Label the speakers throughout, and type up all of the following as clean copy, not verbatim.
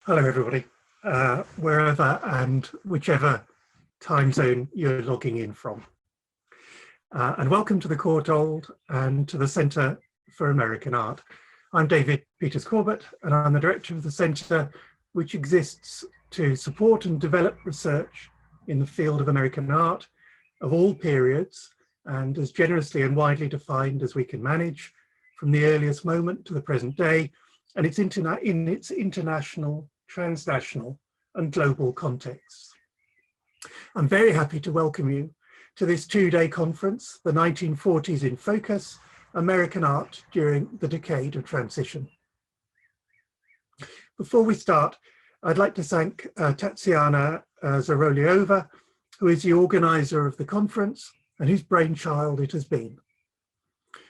Speaker 1: Hello, everybody, wherever and whichever time zone you're logging in from. And welcome to the Courtauld and to the Centre for American Art. I'm David Peters-Corbett, and I'm the director of the Centre, which exists to support and develop research in the field of American art of all periods, and as generously and widely defined as we can manage, from the earliest moment to the present day, and it's in its international, transnational and global contexts. I'm very happy to welcome you to this two-day conference, the 1940s in Focus, American Art During the Decade of Transition. Before we start, I'd like to thank Tatiana Zaroliova, who is the organizer of the conference and whose brainchild it has been.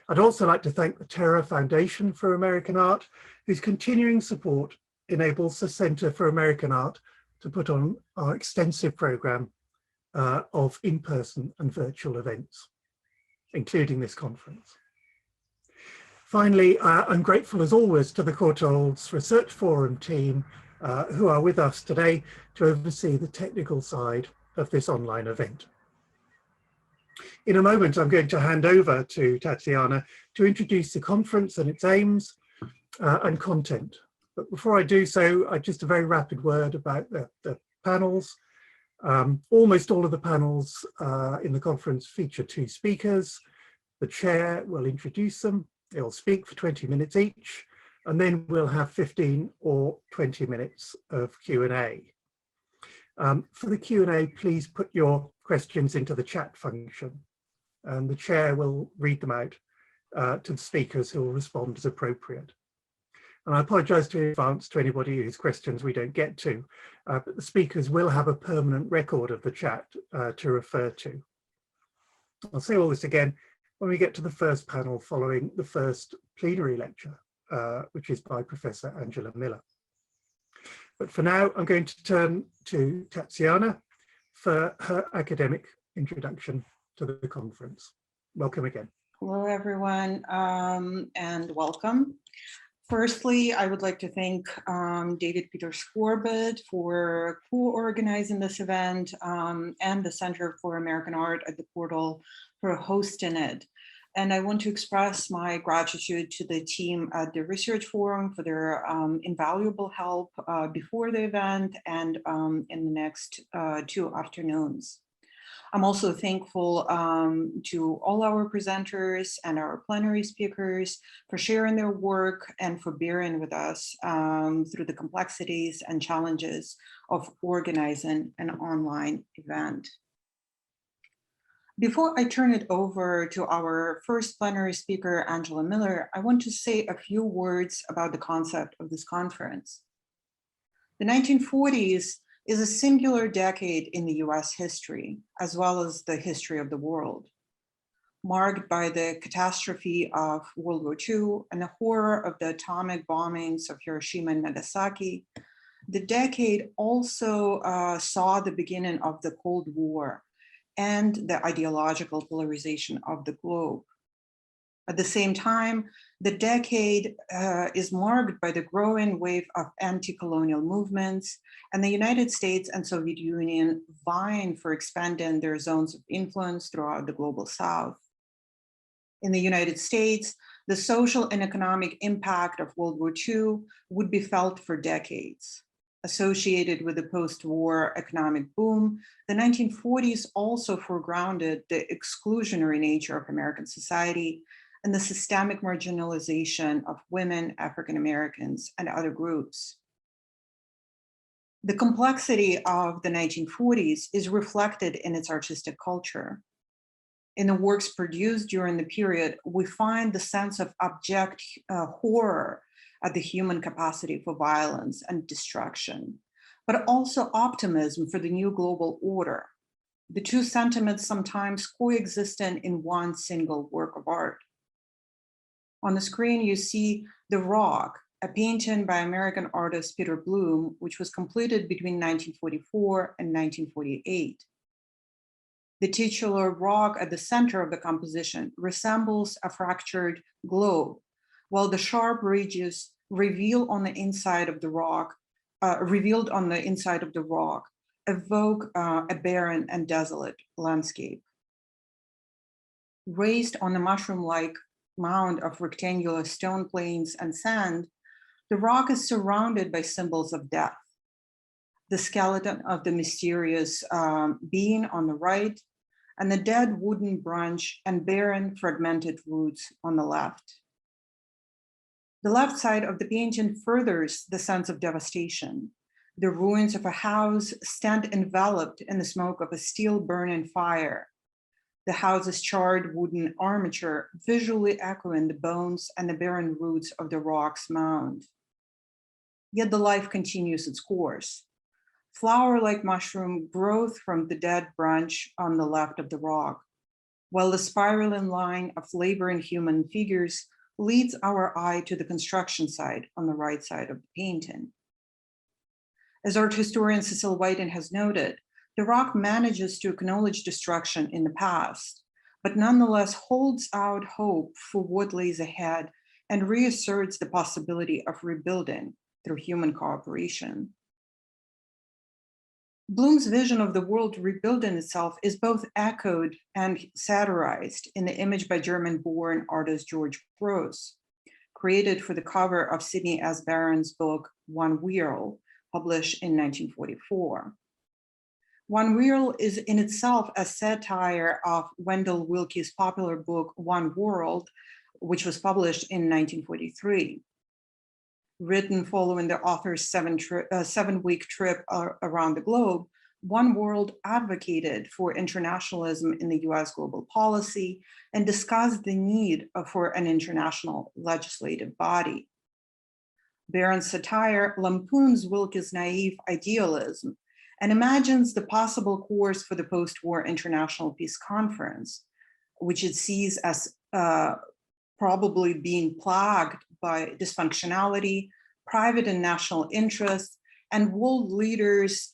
Speaker 1: I'd also like to thank the Terra Foundation for American Art, whose continuing support enables the Centre for American Art to put on our extensive programme of in-person and virtual events, including this conference. Finally, I'm grateful as always to the Courtauld's Research Forum team who are with us today to oversee the technical side of this online event. In a moment, I'm going to hand over to Tatiana to introduce the conference and its aims and content. But before I do so, just a very rapid word about the panels. Almost all of the panels in the conference feature two speakers. The chair will introduce them. They'll speak for 20 minutes each, and then we'll have 15 or 20 minutes of Q&A. For the Q&A, please put your questions into the chat function, and the chair will read them out to the speakers who will respond as appropriate. And I apologise in advance to anybody whose questions we don't get to, but the speakers will have a permanent record of the chat to refer to. I'll say all this again when we get to the first panel following the first plenary lecture, which is by Professor Angela Miller. But for now, I'm going to turn to Tatiana for her academic introduction to the conference. Welcome again.
Speaker 2: Hello, everyone, and welcome. Firstly, I would like to thank David Peters-Corbett for co-organizing this event and the Center for American Art at the Portal for hosting it. And I want to express my gratitude to the team at the Research Forum for their invaluable help before the event and in the next 2 afternoons. I'm also thankful to all our presenters and our plenary speakers for sharing their work and for bearing with us through the complexities and challenges of organizing an online event. Before I turn it over to our first plenary speaker, Angela Miller, I want to say a few words about the concept of this conference. The 1940s is a singular decade in the US history, as well as the history of the world, marked by the catastrophe of World War II and the horror of the atomic bombings of Hiroshima and Nagasaki. The decade also saw the beginning of the Cold War and the ideological polarization of the globe. At the same time, the decade is marked by the growing wave of anti-colonial movements and the United States and Soviet Union vying for expanding their zones of influence throughout the global South. In the United States, the social and economic impact of World War II would be felt for decades. Associated with the post-war economic boom, the 1940s also foregrounded the exclusionary nature of American society and the systemic marginalization of women, African Americans, and other groups. The complexity of the 1940s is reflected in its artistic culture. In the works produced during the period, we find the sense of abject horror at the human capacity for violence and destruction, but also optimism for the new global order. The two sentiments sometimes coexisting in one single work of art. On the screen, you see The Rock, a painting by American artist Peter Bloom, which was completed between 1944 and 1948. The titular rock at the center of the composition resembles a fractured globe, while the sharp ridges reveal on the inside of the rock revealed on the inside of the rock, evoke a barren and desolate landscape. Raised on a mushroom-like mound of rectangular stone plains and sand, the rock is surrounded by symbols of death. The skeleton of the mysterious being on the right, and the dead wooden branch and barren fragmented roots on the left. The left side of the painting furthers the sense of devastation. The ruins of a house stand enveloped in the smoke of a steel burning fire. The house's charred wooden armature visually echoing the bones and the barren roots of the rock's mound. Yet the life continues its course. Flower-like mushroom growth from the dead branch on the left of the rock, while the spiraling line of laboring human figures leads our eye to the construction site on the right side of the painting. As art historian Cecil Whiting has noted, the rock manages to acknowledge destruction in the past, but nonetheless holds out hope for what lays ahead and reasserts the possibility of rebuilding through human cooperation. Bloom's vision of the world rebuilding itself is both echoed and satirized in the image by German-born artist George Grosz, created for the cover of Sidney S. Barron's book, One Whirl, published in 1944. One Whirl is in itself a satire of Wendell Willkie's popular book, One World, which was published in 1943. Written following the author's seven-week trip around the globe, One World advocated for internationalism in the US global policy and discussed the need for an international legislative body. Barron's satire lampoons Willkie's naive idealism and imagines the possible course for the post-war International Peace Conference, which it sees as probably being plagued by dysfunctionality, private and national interests, and world leaders'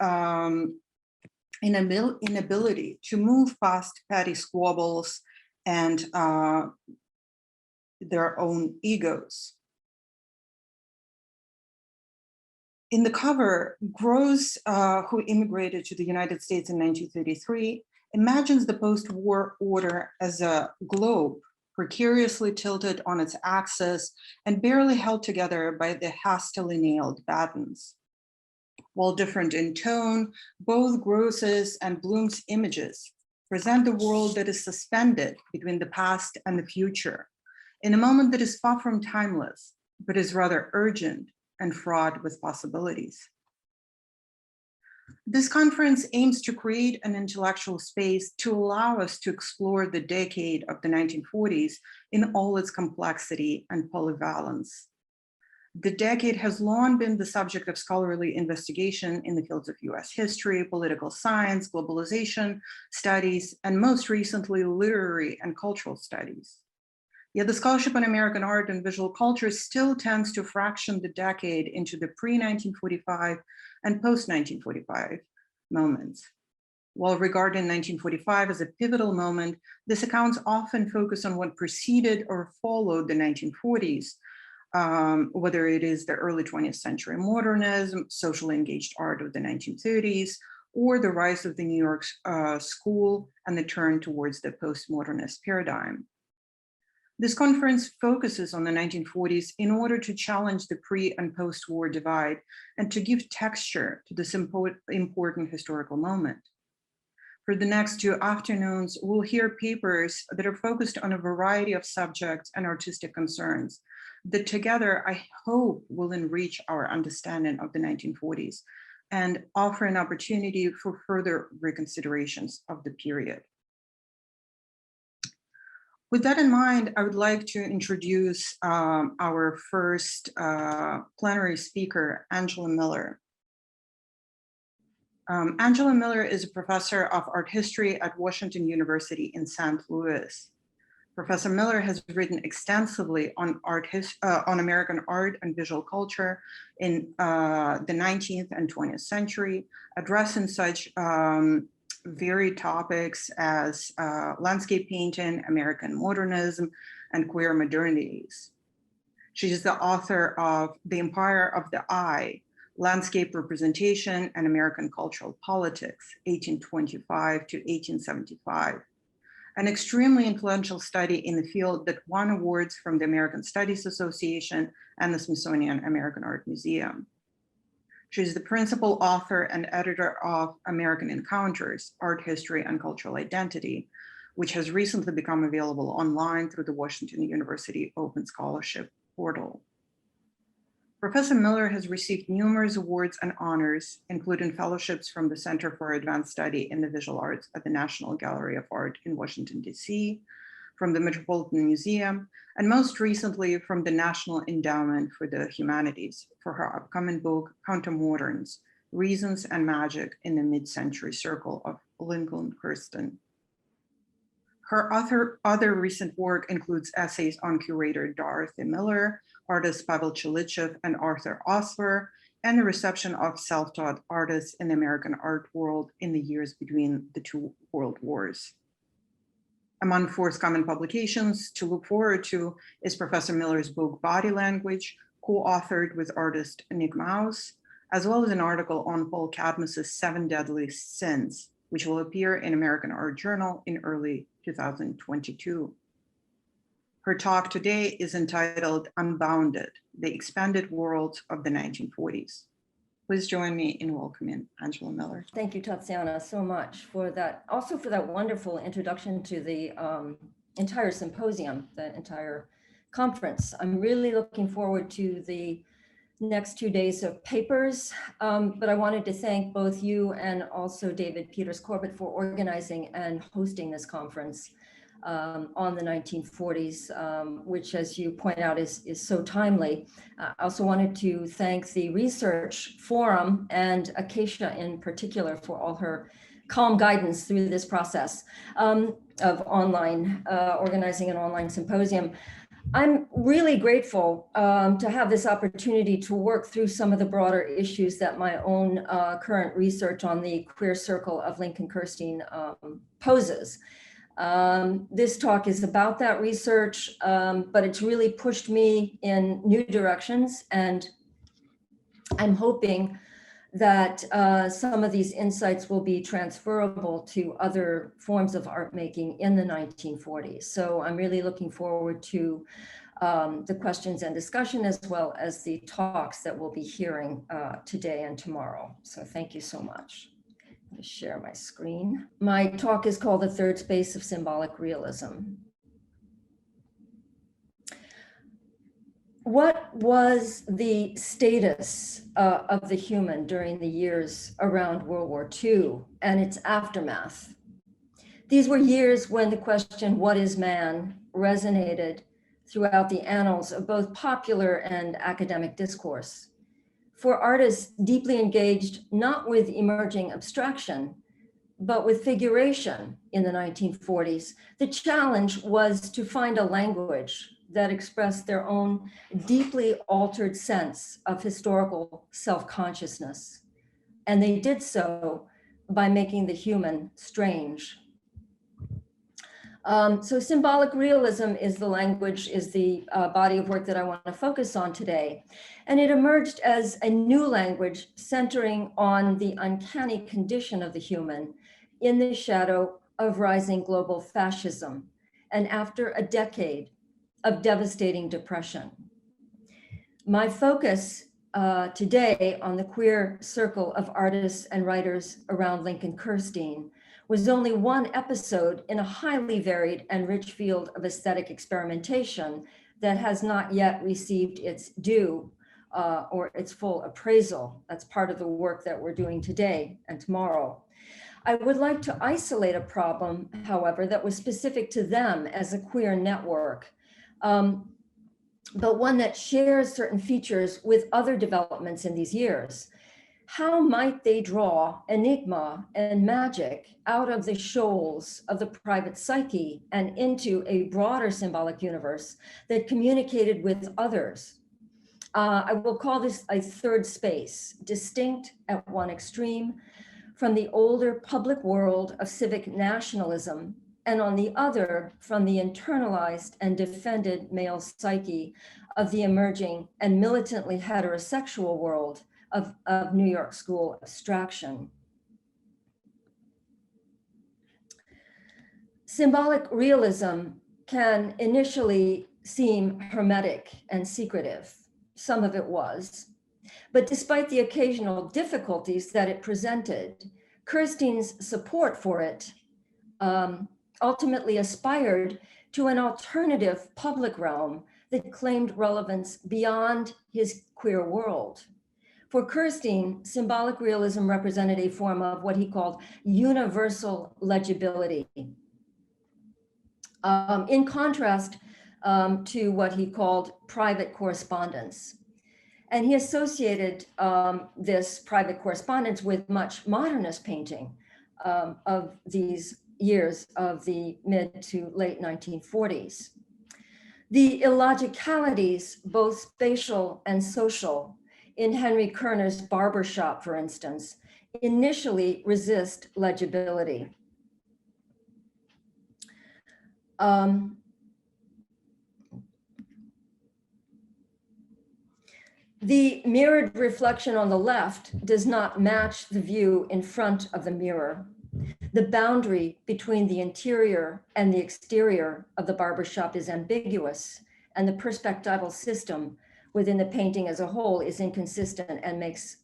Speaker 2: inability to move past petty squabbles and their own egos. In the cover, Grosz, who immigrated to the United States in 1933, imagines the post-war order as a globe precariously tilted on its axis and barely held together by the hastily nailed battens. While different in tone, both Grosz's and Bloom's images present the world that is suspended between the past and the future, in a moment that is far from timeless, but is rather urgent and fraught with possibilities. This conference aims to create an intellectual space to allow us to explore the decade of the 1940s in all its complexity and polyvalence. The decade has long been the subject of scholarly investigation in the fields of US history, political science, globalization studies, and most recently, literary and cultural studies. Yet the scholarship on American art and visual culture still tends to fraction the decade into the pre-1945 and post-1945 moments. While regarding 1945 as a pivotal moment, this accounts often focus on what preceded or followed the 1940s, whether it is the early 20th century modernism, socially engaged art of the 1930s, or the rise of the New York school and the turn towards the postmodernist paradigm. This conference focuses on the 1940s in order to challenge the pre- and post-war divide and to give texture to this important historical moment. For the next 2 afternoons, we'll hear papers that are focused on a variety of subjects and artistic concerns that together, I hope, will enrich our understanding of the 1940s and offer an opportunity for further reconsiderations of the period. With that in mind, I would like to introduce our first plenary speaker, Angela Miller. Angela Miller is a professor of art history at Washington University in St. Louis. Professor Miller has written extensively on American art and visual culture in the 19th and 20th century, addressing such varied topics as landscape painting, American modernism, and queer modernities. She is the author of The Empire of the Eye, Landscape Representation and American Cultural Politics, 1825 to 1875, an extremely influential study in the field that won awards from the American Studies Association and the Smithsonian American Art Museum. She's the principal author and editor of American Encounters, Art History and Cultural Identity, which has recently become available online through the Washington University Open Scholarship portal. Professor Miller has received numerous awards and honors, including fellowships from the Center for Advanced Study in the Visual Arts at the National Gallery of Art in Washington, D.C., from the Metropolitan Museum, and most recently from the National Endowment for the Humanities for her upcoming book, Countermoderns, Reasons and Magic in the Mid-Century Circle of Lincoln Kirsten. Her other recent work includes essays on curator Dorothy Miller, artists Pavel Chilichev and Arthur Osler, and the reception of self-taught artists in the American art world in the years between the two world wars. Among forthcoming publications to look forward to is Professor Miller's book, Body Language, co-authored with artist Nick Maus, as well as an article on Paul Cadmus's 7 Deadly Sins, which will appear in American Art Journal in early 2022. Her talk today is entitled Unbounded, the Expanded World of the 1940s. Please join me in welcoming Angela Miller.
Speaker 3: Thank you, Tatiana, so much for that. Also for that wonderful introduction to the entire symposium, the entire conference. I'm really looking forward to the next 2 days of papers, but I wanted to thank both you and also David Peters Corbett for organizing and hosting this conference on the 1940s, which, as you point out, is so timely. I also wanted to thank the Research Forum and Acacia in particular for all her calm guidance through this process of online, organizing an online symposium. I'm really grateful to have this opportunity to work through some of the broader issues that my own current research on the queer circle of Lincoln Kirstein poses. This talk is about that research, but it's really pushed me in new directions, and I'm hoping that some of these insights will be transferable to other forms of art making in the 1940s. So I'm really looking forward to the questions and discussion, as well as the talks that we'll be hearing today and tomorrow. So thank you so much. Let me share my screen. My talk is called The Third Space of Symbolic Realism. What was the status of the human during the years around World War II and its aftermath? These were years when the question, what is man, resonated throughout the annals of both popular and academic discourse. For artists deeply engaged not with emerging abstraction, but with figuration in the 1940s, the challenge was to find a language that expressed their own deeply altered sense of historical self-consciousness. And they did so by making the human strange. So symbolic realism is the language, is the body of work that I want to focus on today. And it emerged as a new language centering on the uncanny condition of the human in the shadow of rising global fascism and after a decade of devastating depression. My focus today on the queer circle of artists and writers around Lincoln Kirstein was only one episode in a highly varied and rich field of aesthetic experimentation that has not yet received its due or its full appraisal. That's part of the work that we're doing today and tomorrow. I would like to isolate a problem, however, that was specific to them as a queer network, but one that shares certain features with other developments in these years. How might they draw enigma and magic out of the shoals of the private psyche and into a broader symbolic universe that communicated with others? I will call this a third space, distinct at one extreme from the older public world of civic nationalism, and on the other from the internalized and defended male psyche of the emerging and militantly heterosexual world of New York School abstraction. Symbolic realism can initially seem hermetic and secretive. Some of it was. But despite the occasional difficulties that it presented, Kirstein's support for it ultimately aspired to an alternative public realm that claimed relevance beyond his queer world. For Kirstein, symbolic realism represented a form of what he called universal legibility, in contrast to what he called private correspondence. And he associated this private correspondence with much modernist painting of these years of the mid to late 1940s. The illogicalities, both spatial and social, in Henry Kerner's Barbershop, for instance, initially resist legibility. The mirrored reflection on the left does not match the view in front of the mirror. The boundary between the interior and the exterior of the barbershop is ambiguous, and the perspectival system within the painting as a whole is inconsistent and makes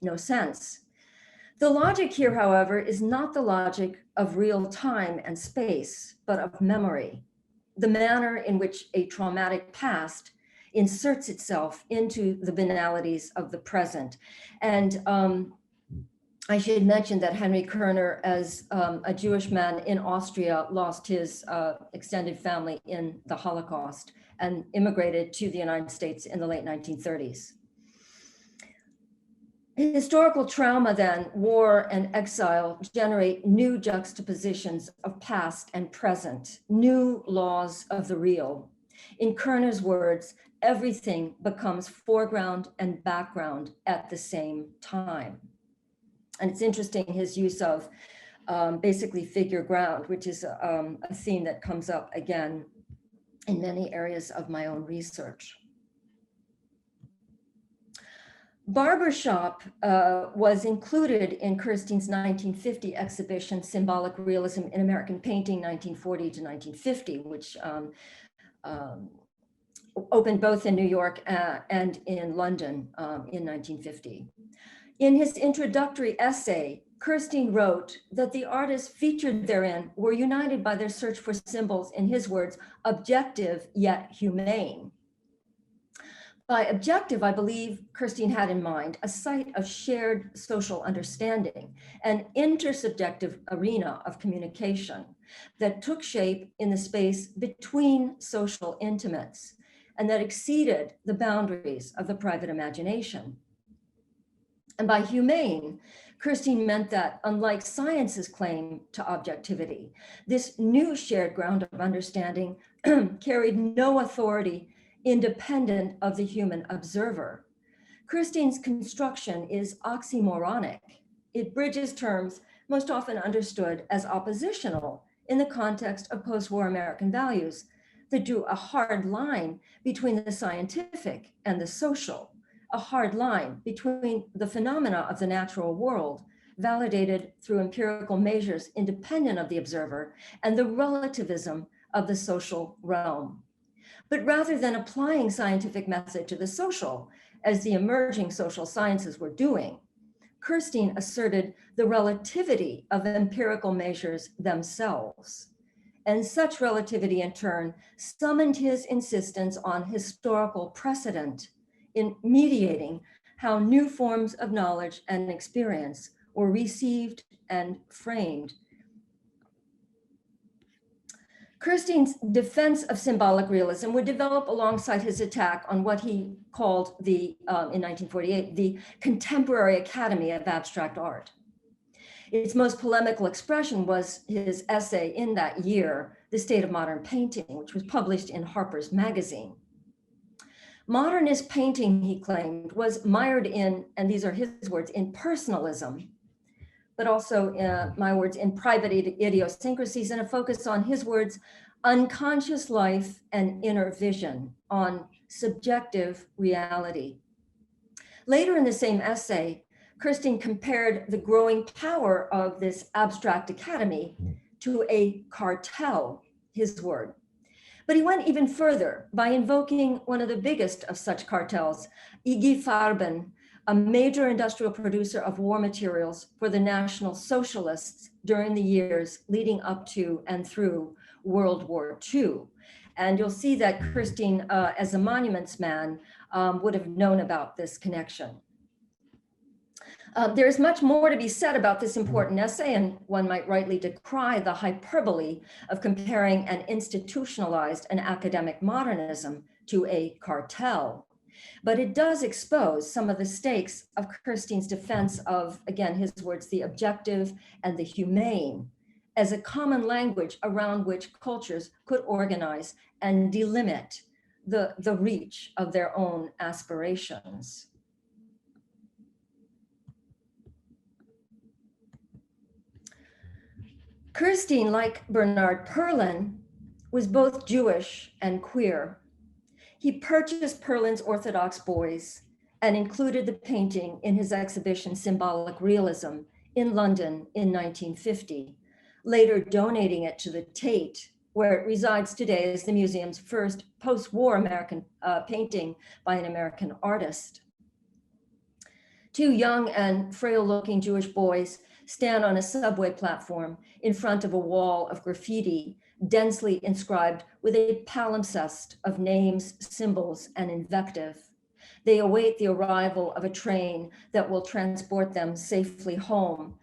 Speaker 3: no sense. The logic here, however, is not the logic of real time and space, but of memory, the manner in which a traumatic past inserts itself into the banalities of the present. And I should mention that Henry Kerner, as a Jewish man in Austria, lost his extended family in the Holocaust and immigrated to the United States in the late 1930s. Historical trauma then, war and exile, generate new juxtapositions of past and present, new laws of the real. In Kerner's words, everything becomes foreground and background at the same time. And it's interesting his use of basically figure ground, which is a theme that comes up again in many areas of my own research. Barbershop was included in Kirstein's 1950 exhibition, Symbolic Realism in American Painting, 1940 to 1950, which opened both in New York and in London in 1950. In his introductory essay, Kirstein wrote that the artists featured therein were united by their search for symbols, in his words, objective yet humane. By objective, I believe Kirstein had in mind a site of shared social understanding, an intersubjective arena of communication that took shape in the space between social intimates and that exceeded the boundaries of the private imagination. And by humane, Kirstein meant that, unlike science's claim to objectivity, this new shared ground of understanding carried no authority independent of the human observer. Kirstein's construction is oxymoronic. It bridges terms most often understood as oppositional in the context of post-war American values that drew a hard line between the scientific and the social, a hard line between the phenomena of the natural world, validated through empirical measures independent of the observer, and the relativism of the social realm. But rather than applying scientific method to the social, as the emerging social sciences were doing, Kirstein asserted the relativity of empirical measures themselves. And such relativity in turn summoned his insistence on historical precedent in mediating how new forms of knowledge and experience were received and framed. Kirstein's defense of symbolic realism would develop alongside his attack on what he called in 1948, the Contemporary Academy of Abstract Art. Its most polemical expression was his essay in that year, The State of Modern Painting, which was published in Harper's Magazine. Modernist painting, he claimed, was mired in, and these are his words, in personalism, but also, my words, in private idiosyncrasies, and a focus on his words, unconscious life and inner vision, on subjective reality. Later in the same essay, Kirstein compared the growing power of this abstract academy to a cartel, his word. But he went even further by invoking one of the biggest of such cartels, IG Farben, a major industrial producer of war materials for the National Socialists during the years leading up to and through World War II. And you'll see that Kirstein, as a monuments man, would have known about this connection. There's much more to be said about this important essay, and one might rightly decry the hyperbole of comparing an institutionalized and academic modernism to a cartel. But it does expose some of the stakes of Kirstein's defense of, again, his words, the objective and the humane as a common language around which cultures could organize and delimit the reach of their own aspirations. Kirstein, like Bernard Perlin, was both Jewish and queer. He purchased Perlin's Orthodox Boys and included the painting in his exhibition Symbolic Realism in London in 1950, later donating it to the Tate, where it resides today as the museum's first post-war American painting by an American artist. Two young and frail-looking Jewish boys stand on a subway platform in front of a wall of graffiti densely inscribed with a palimpsest of names, symbols, and invective. They await the arrival of a train that will transport them safely home,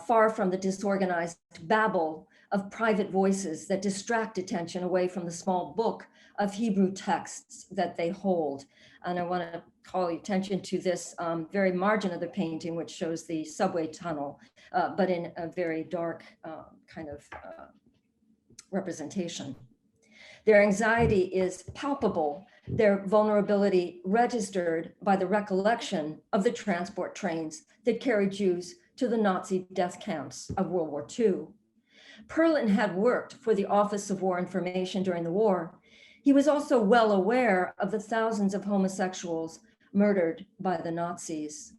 Speaker 3: far from the disorganized babble of private voices that distract attention away from the small book of Hebrew texts that they hold. And I want to call attention to this very margin of the painting, which shows the subway tunnel, but in a very dark kind of representation. Their anxiety is palpable, their vulnerability registered by the recollection of the transport trains that carried Jews to the Nazi death camps of World War II. Perlin had worked for the Office of War Information during the war. He was also well aware of the thousands of homosexuals murdered by the Nazis.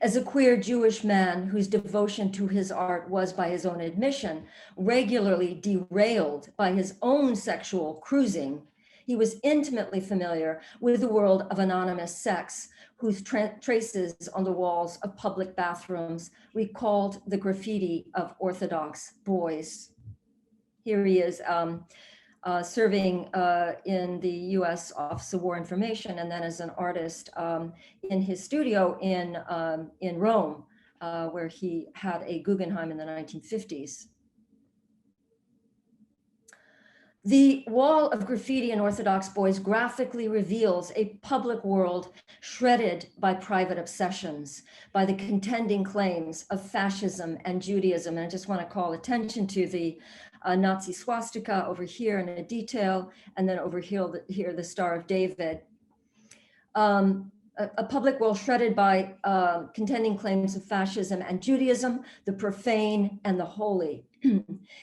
Speaker 3: As a queer Jewish man whose devotion to his art was, by his own admission, regularly derailed by his own sexual cruising, he was intimately familiar with the world of anonymous sex, whose traces on the walls of public bathrooms recalled the graffiti of Orthodox boys. Here he is serving in the US Office of War Information, and then as an artist in his studio in Rome, where he had a Guggenheim in the 1950s. The wall of graffiti in Orthodox Boys graphically reveals a public world shredded by private obsessions, by the contending claims of fascism and Judaism. And I just want to call attention to the Nazi swastika over here in a detail, and then over here the Star of David. A public world shredded by contending claims of fascism and Judaism, the profane and the holy.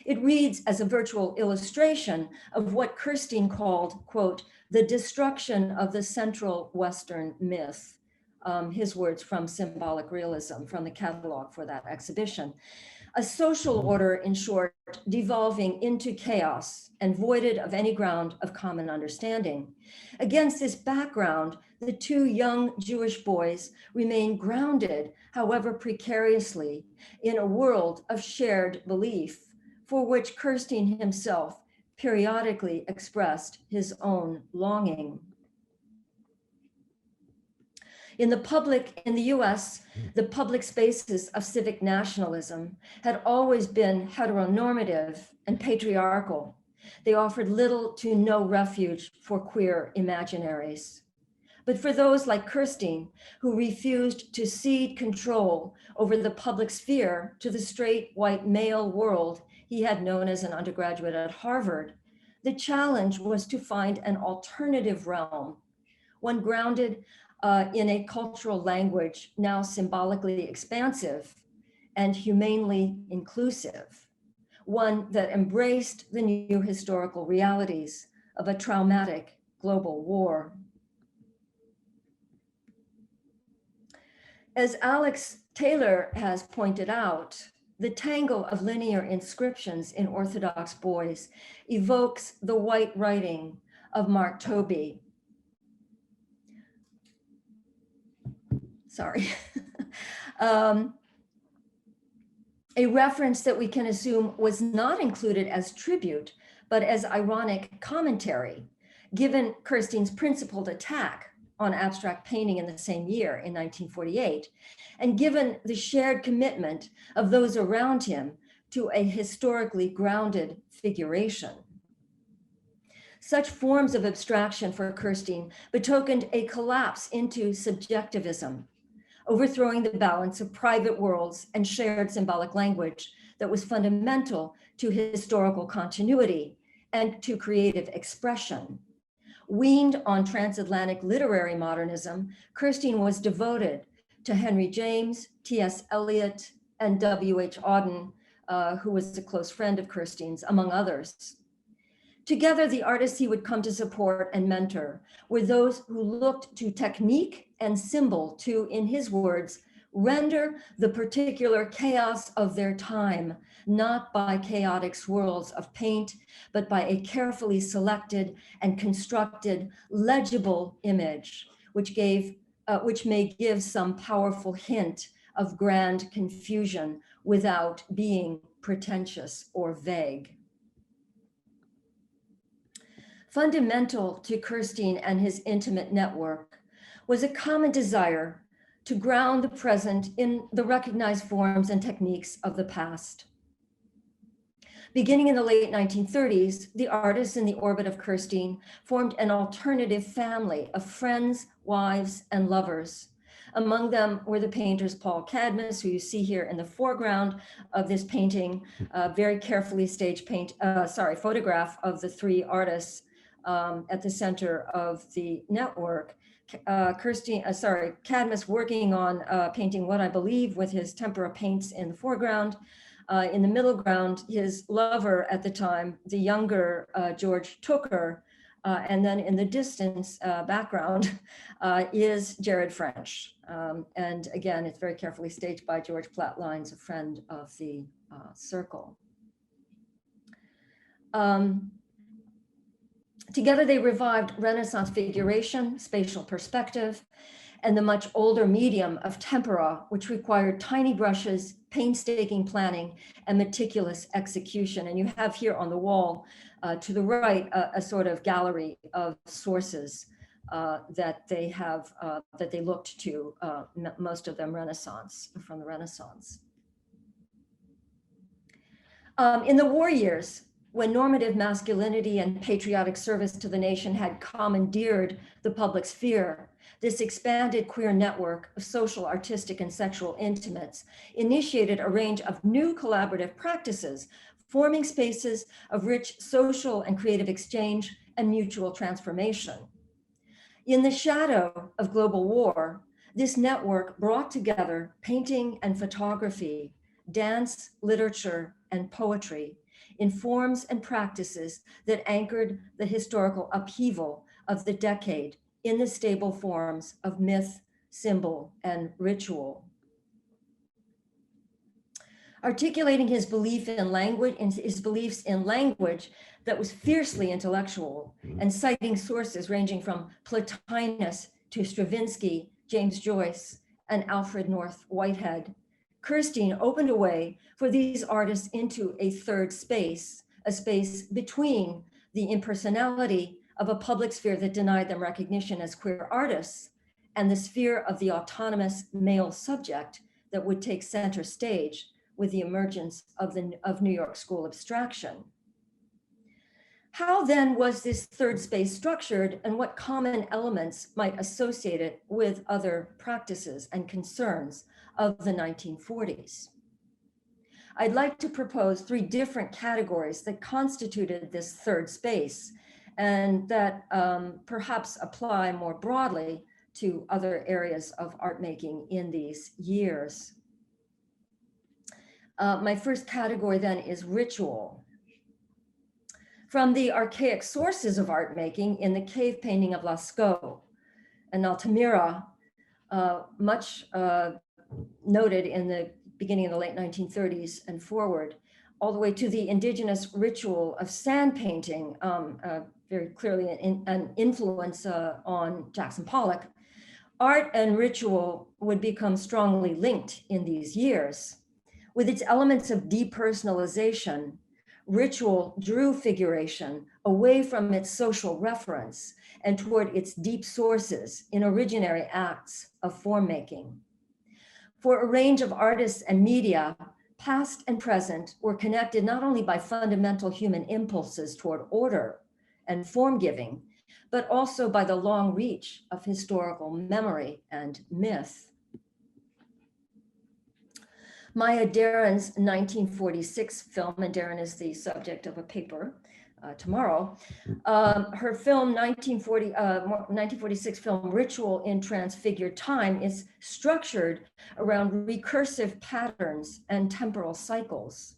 Speaker 3: It reads as a virtual illustration of what Kirstein called, quote, the destruction of the central Western myth. His words from Symbolic Realism, from the catalog for that exhibition. A social order, in short, devolving into chaos and voided of any ground of common understanding. Against this background, the two young Jewish boys remain grounded, however precariously, in a world of shared belief, for which Kirstein himself periodically expressed his own longing. In the US, the public spaces of civic nationalism had always been heteronormative and patriarchal. They offered little to no refuge for queer imaginaries. But for those like Kirstein, who refused to cede control over the public sphere to the straight white male world he had known as an undergraduate at Harvard, the challenge was to find an alternative realm, one grounded in a cultural language now symbolically expansive and humanely inclusive, one that embraced the new historical realities of a traumatic global war. As Alex Taylor has pointed out, the tangle of linear inscriptions in Orthodox boys evokes the white writing of Mark Tobey. Sorry. A reference that we can assume was not included as tribute, but as ironic commentary, given Kirstein's principled attack on abstract painting in the same year in 1948, and given the shared commitment of those around him to a historically grounded figuration. Such forms of abstraction for Kirstein betokened a collapse into subjectivism, overthrowing the balance of private worlds and shared symbolic language that was fundamental to historical continuity and to creative expression. Weaned on transatlantic literary modernism, Kirstein was devoted to Henry James, T.S. Eliot, and W.H. Auden, who was a close friend of Kirstein's, among others. Together, the artists he would come to support and mentor were those who looked to technique and symbol to, in his words, render the particular chaos of their time, not by chaotic swirls of paint, but by a carefully selected and constructed legible image, which may give some powerful hint of grand confusion without being pretentious or vague. Fundamental to Kirstein and his intimate network was a common desire to ground the present in the recognized forms and techniques of the past. Beginning in the late 1930s, the artists in the orbit of Kirstein formed an alternative family of friends, wives, and lovers. Among them were the painters Paul Cadmus, who you see here in the foreground of this painting, very carefully staged photograph of the three artists at the center of the network. Cadmus working on painting what I believe with his tempera paints in the foreground. In the middle ground, his lover at the time, the younger George Tooker, and then in the distance background is Jared French. And again, it's very carefully staged by George Platlines, a friend of the circle. Together, they revived Renaissance figuration, spatial perspective, and the much older medium of tempera, which required tiny brushes, painstaking planning, and meticulous execution. And you have here on the wall to the right a sort of gallery of sources that they looked to, most of them from the Renaissance. In the war years, when normative masculinity and patriotic service to the nation had commandeered the public sphere, this expanded queer network of social, artistic, and sexual intimates initiated a range of new collaborative practices, forming spaces of rich social and creative exchange and mutual transformation. In the shadow of global war, this network brought together painting and photography, dance, literature, and poetry in forms and practices that anchored the historical upheaval of the decade in the stable forms of myth, symbol, and ritual. Articulating his beliefs in language that was fiercely intellectual, and citing sources ranging from Plotinus to Stravinsky, James Joyce, and Alfred North Whitehead, Kirstein opened a way for these artists into a third space, a space between the impersonality of a public sphere that denied them recognition as queer artists and the sphere of the autonomous male subject that would take center stage with the emergence of New York School abstraction. How then was this third space structured, and what common elements might associate it with other practices and concerns of the 1940s? I'd like to propose three different categories that constituted this third space and that perhaps apply more broadly to other areas of art making in these years. My first category then is ritual. from the archaic sources of art making in the cave painting of Lascaux and Altamira, much noted in the beginning of the late 1930s and forward, all the way to the indigenous ritual of sand painting, very clearly an influence on Jackson Pollock. Art and ritual would become strongly linked in these years. With its elements of depersonalization, ritual drew figuration away from its social reference and toward its deep sources in originary acts of form making. For a range of artists and media, past and present were connected not only by fundamental human impulses toward order and form giving, but also by the long reach of historical memory and myth. Maya Deren's 1946 film, and Deren is the subject of a paper tomorrow, her film 1946 film Ritual in Transfigured Time is structured around recursive patterns and temporal cycles.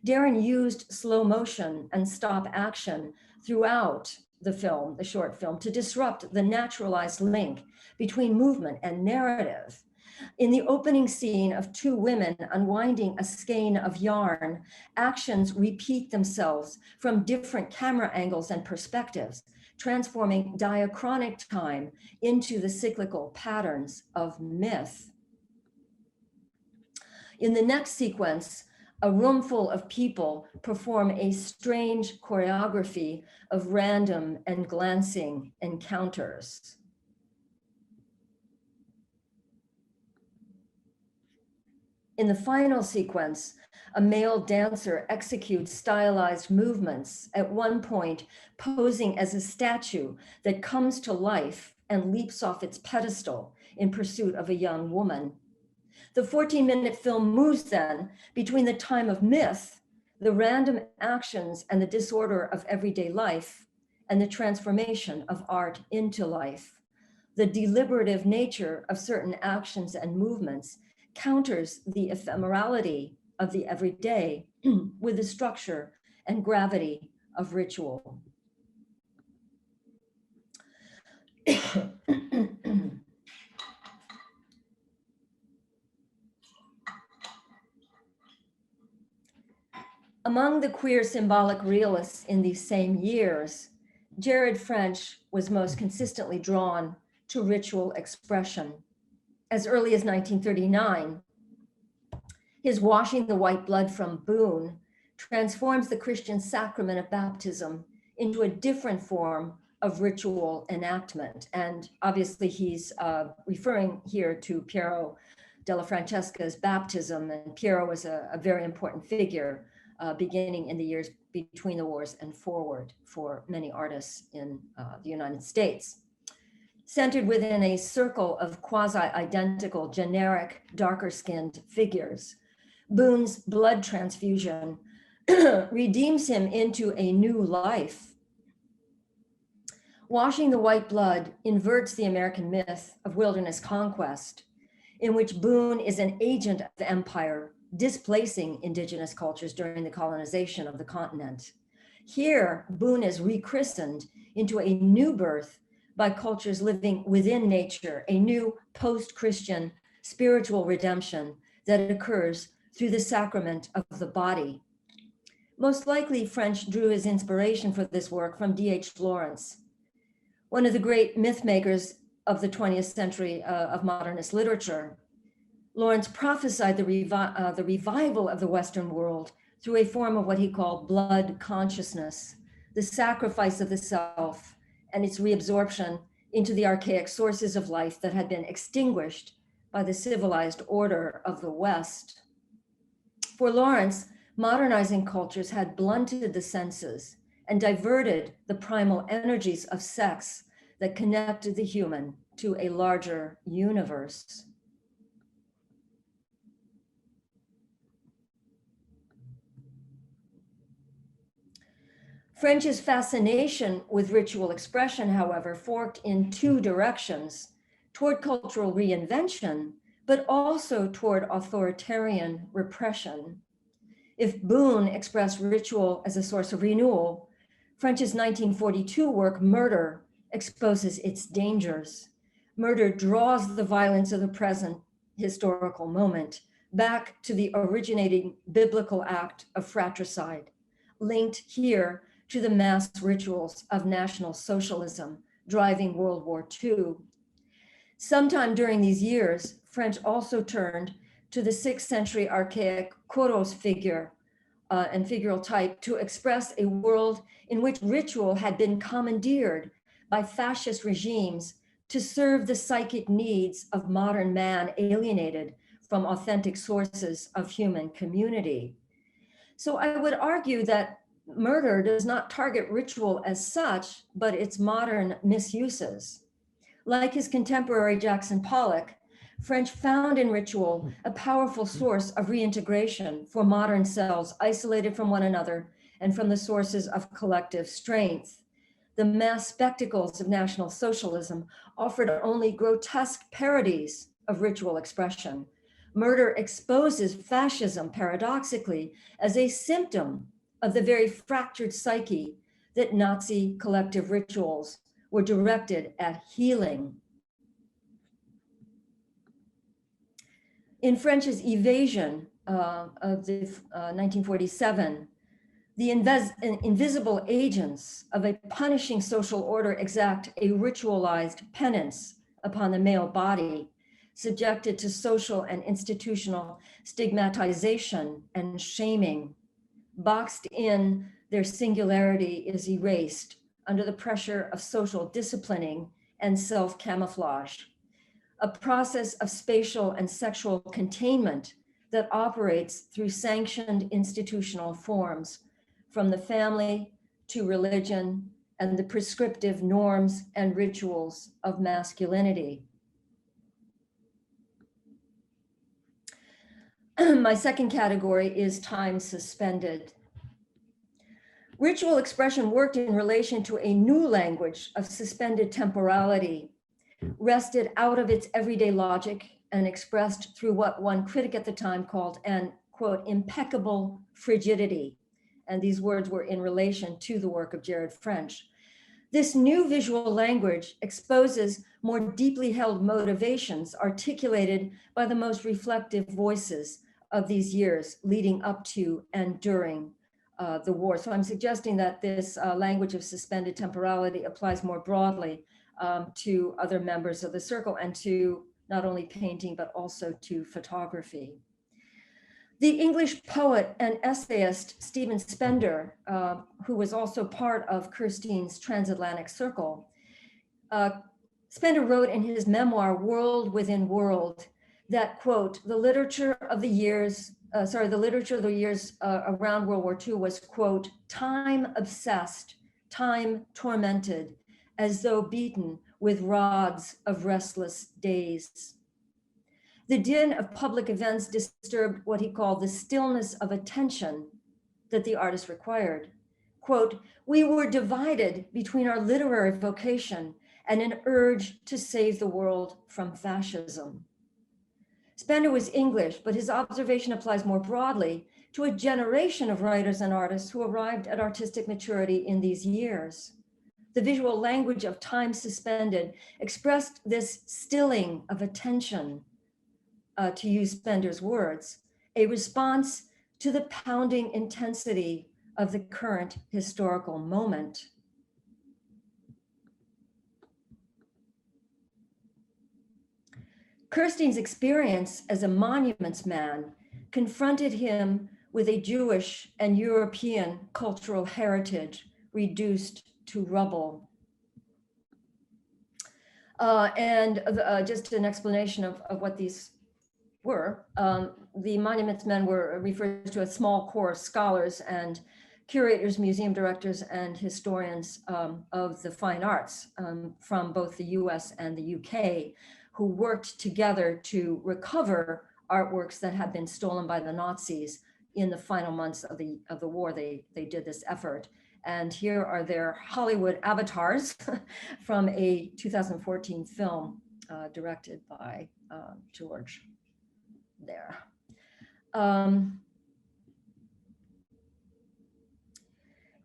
Speaker 3: Deren used slow motion and stop action throughout the film, the short film, to disrupt the naturalized link between movement and narrative. In the opening scene of two women unwinding a skein of yarn, actions repeat themselves from different camera angles and perspectives, transforming diachronic time into the cyclical patterns of myth. In the next sequence, a room full of people perform a strange choreography of random and glancing encounters. In the final sequence, a male dancer executes stylized movements, at one point posing as a statue that comes to life and leaps off its pedestal in pursuit of a young woman. The 14-minute film moves then between the time of myth, the random actions and the disorder of everyday life, and the transformation of art into life. The deliberative nature of certain actions and movements counters the ephemerality of the everyday with the structure and gravity of ritual. Among the queer symbolic realists in these same years, Jared French was most consistently drawn to ritual expression. As early as 1939, his Washing the White Blood from Boone transforms the Christian sacrament of baptism into a different form of ritual enactment. And obviously he's referring here to Piero della Francesca's baptism, and Piero was a very important figure beginning in the years between the wars and forward for many artists in the United States. Centered within a circle of quasi-identical, generic, darker-skinned figures, Boone's blood transfusion redeems him into a new life. Washing the White Blood inverts the American myth of wilderness conquest, in which Boone is an agent of empire, displacing indigenous cultures during the colonization of the continent. Here, Boone is rechristened into a new birth by cultures living within nature, a new post-Christian spiritual redemption that occurs through the sacrament of the body. Most likely, French drew his inspiration for this work from D.H. Lawrence, one of the great myth makers of the 20th century of modernist literature. Lawrence prophesied the revival of the Western world through a form of what he called blood consciousness, the sacrifice of the self and its reabsorption into the archaic sources of life that had been extinguished by the civilized order of the West. For Lawrence, modernizing cultures had blunted the senses and diverted the primal energies of sex that connected the human to a larger universe. French's fascination with ritual expression, however, forked in two directions: toward cultural reinvention, but also toward authoritarian repression. If Boone expressed ritual as a source of renewal, French's 1942 work, Murder, exposes its dangers. Murder draws the violence of the present historical moment back to the originating biblical act of fratricide, linked here to the mass rituals of National Socialism driving World War II. Sometime during these years, French also turned to the 6th century archaic curators figure and figural type to express a world in which ritual had been commandeered by fascist regimes to serve the psychic needs of modern man alienated from authentic sources of human community. So I would argue that Murder does not target ritual as such, but its modern misuses. Like his contemporary Jackson Pollock, French found in ritual a powerful source of reintegration for modern selves isolated from one another and from the sources of collective strength. The mass spectacles of National Socialism offered only grotesque parodies of ritual expression. Murder exposes fascism, paradoxically, as a symptom of the very fractured psyche that Nazi collective rituals were directed at healing. In French's Evasion of the 1947, the invisible agents of a punishing social order exact a ritualized penance upon the male body, subjected to social and institutional stigmatization and shaming. Boxed in, their singularity is erased under the pressure of social disciplining and self-camouflage, a process of spatial and sexual containment that operates through sanctioned institutional forms, from the family to religion and the prescriptive norms and rituals of masculinity. My second category is time suspended. Ritual expression worked in relation to a new language of suspended temporality, wrested out of its everyday logic and expressed through what one critic at the time called an, quote, impeccable frigidity. And these words were in relation to the work of Jared French. This new visual language exposes more deeply held motivations articulated by the most reflective voices of these years leading up to and during the war. So I'm suggesting that this language of suspended temporality applies more broadly to other members of the circle and to not only painting, but also to photography. The English poet and essayist Stephen Spender, who was also part of Kirstein's transatlantic circle, Spender wrote in his memoir, World Within World, that, quote, the literature of the years around World War II was, quote, time obsessed, time tormented, as though beaten with rods of restless days. The din of public events disturbed what he called the stillness of attention that the artist required. Quote, we were divided between our literary vocation and an urge to save the world from fascism. Spender was English, but his observation applies more broadly to a generation of writers and artists who arrived at artistic maturity in these years. The visual language of time suspended expressed this stilling of attention, to use Spender's words, a response to the pounding intensity of the current historical moment. Kirstein's experience as a monuments man confronted him with a Jewish and European cultural heritage reduced to rubble. Just an explanation of what these were. The monuments men were referred to as small core of scholars and curators, museum directors, and historians of the fine arts from both the US and the UK, who worked together to recover artworks that had been stolen by the Nazis in the final months of the war. They did this effort. And here are their Hollywood avatars from a 2014 film directed by George there.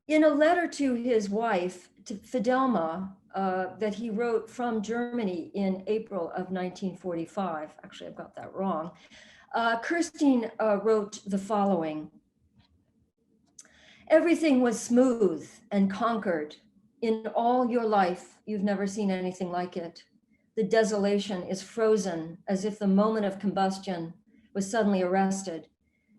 Speaker 3: In a letter to his wife, to Fidelma, that he wrote from Germany in April of 1945, actually I've got that wrong, Kirstein wrote the following: "Everything was smooth and conquered. In all your life, you've never seen anything like it. The desolation is frozen as if the moment of combustion was suddenly arrested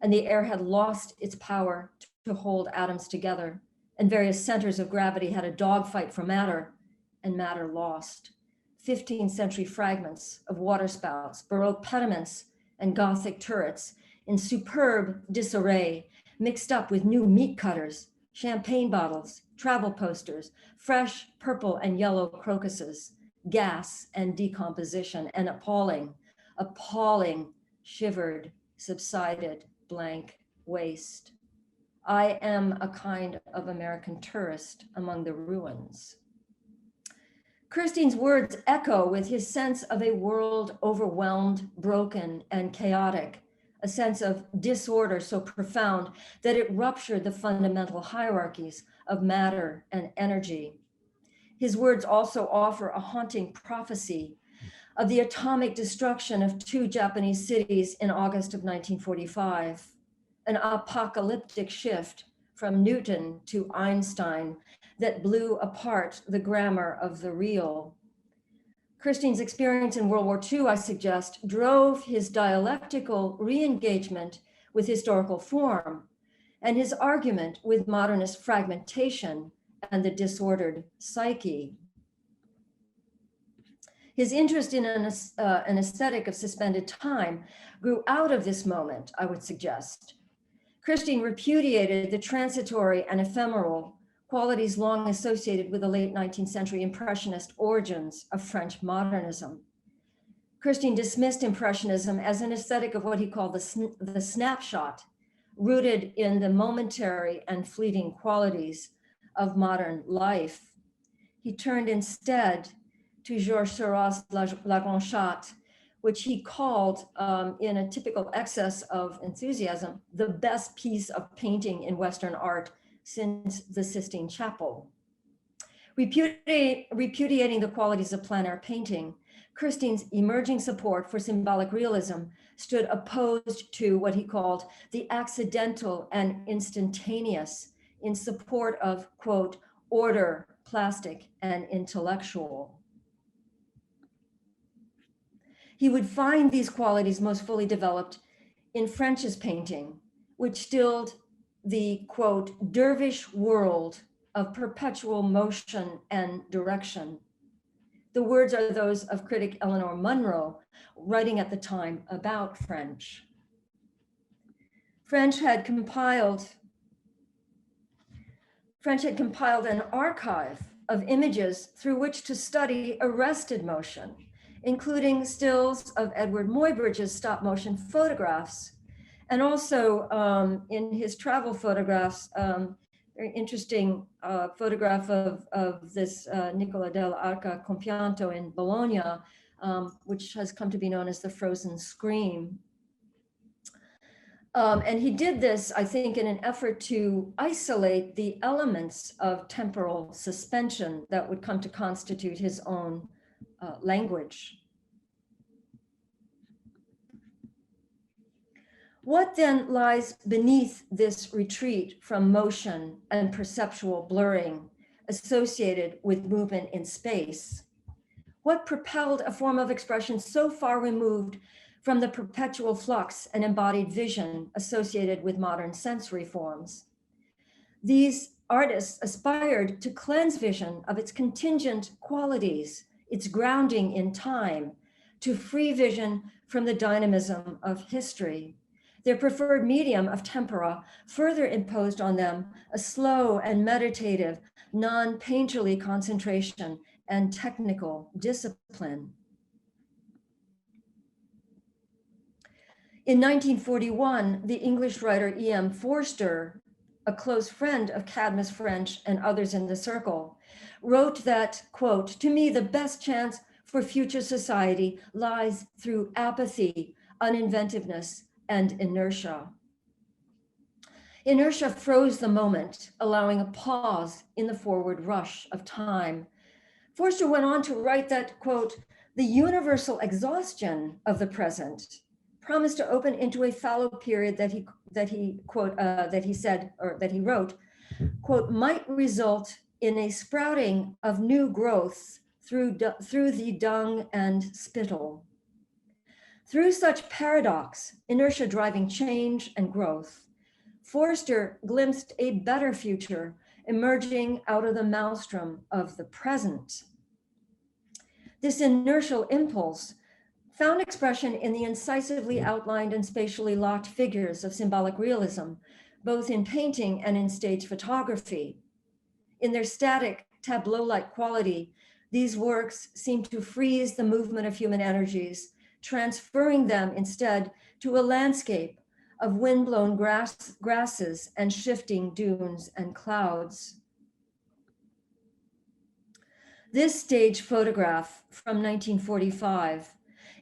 Speaker 3: and the air had lost its power to hold atoms together, and various centers of gravity had a dogfight for matter, and matter lost. 15th century fragments of waterspouts, Baroque pediments, and Gothic turrets in superb disarray, mixed up with new meat cutters, champagne bottles, travel posters, fresh purple and yellow crocuses, gas and decomposition, and appalling, shivered, subsided, blank waste. I am a kind of American tourist among the ruins." Kirstein's words echo with his sense of a world overwhelmed, broken, and chaotic, a sense of disorder so profound that it ruptured the fundamental hierarchies of matter and energy. His words also offer a haunting prophecy of the atomic destruction of 2 Japanese cities in August of 1945, an apocalyptic shift from Newton to Einstein that blew apart the grammar of the real. Kirstein's experience in World War II, I suggest, drove his dialectical re-engagement with historical form and his argument with modernist fragmentation and the disordered psyche. His interest in an aesthetic of suspended time grew out of this moment, I would suggest. Kirstein repudiated the transitory and ephemeral, qualities long associated with the late 19th century Impressionist origins of French modernism. Kirstein dismissed Impressionism as an aesthetic of what he called the snapshot, rooted in the momentary and fleeting qualities of modern life. He turned instead to Georges Seurat's La Grande Chatte, which he called, in a typical excess of enthusiasm, the best piece of painting in Western art since the Sistine Chapel. Repudiating the qualities of plein air painting, Kirstein's emerging support for symbolic realism stood opposed to what he called the accidental and instantaneous, in support of, quote, order, plastic, and intellectual. He would find these qualities most fully developed in French's painting, which stilled the, quote, dervish world of perpetual motion and direction. The words are those of critic Eleanor Munro, writing at the time about French. French had compiled an archive of images through which to study arrested motion, including stills of Edward Muybridge's stop motion photographs, and also in his travel photographs, very interesting photograph of this Nicola dell'Arca compianto in Bologna, which has come to be known as the Frozen Scream. And he did this, I think, in an effort to isolate the elements of temporal suspension that would come to constitute his own language. What then lies beneath this retreat from motion and perceptual blurring associated with movement in space? What propelled a form of expression so far removed from the perpetual flux and embodied vision associated with modern sensory forms? These artists aspired to cleanse vision of its contingent qualities, its grounding in time, to free vision from the dynamism of history. Their preferred medium of tempera further imposed on them a slow and meditative, non-painterly concentration and technical discipline. In 1941, the English writer E.M. Forster, a close friend of Cadmus French and others in the circle, wrote that, quote, "To me, the best chance for future society lies through apathy, uninventiveness, and inertia." Inertia froze the moment, allowing a pause in the forward rush of time. Forster went on to write that, quote, the universal exhaustion of the present promised to open into a fallow period that he wrote, quote, might result in a sprouting of new growth through the dung and spittle. Through such paradox, inertia driving change and growth, Forster glimpsed a better future emerging out of the maelstrom of the present. This inertial impulse found expression in the incisively outlined and spatially locked figures of symbolic realism, both in painting and in stage photography. In their static, tableau-like quality, these works seem to freeze the movement of human energies, transferring them instead to a landscape of windblown grasses and shifting dunes and clouds. This stage photograph from 1945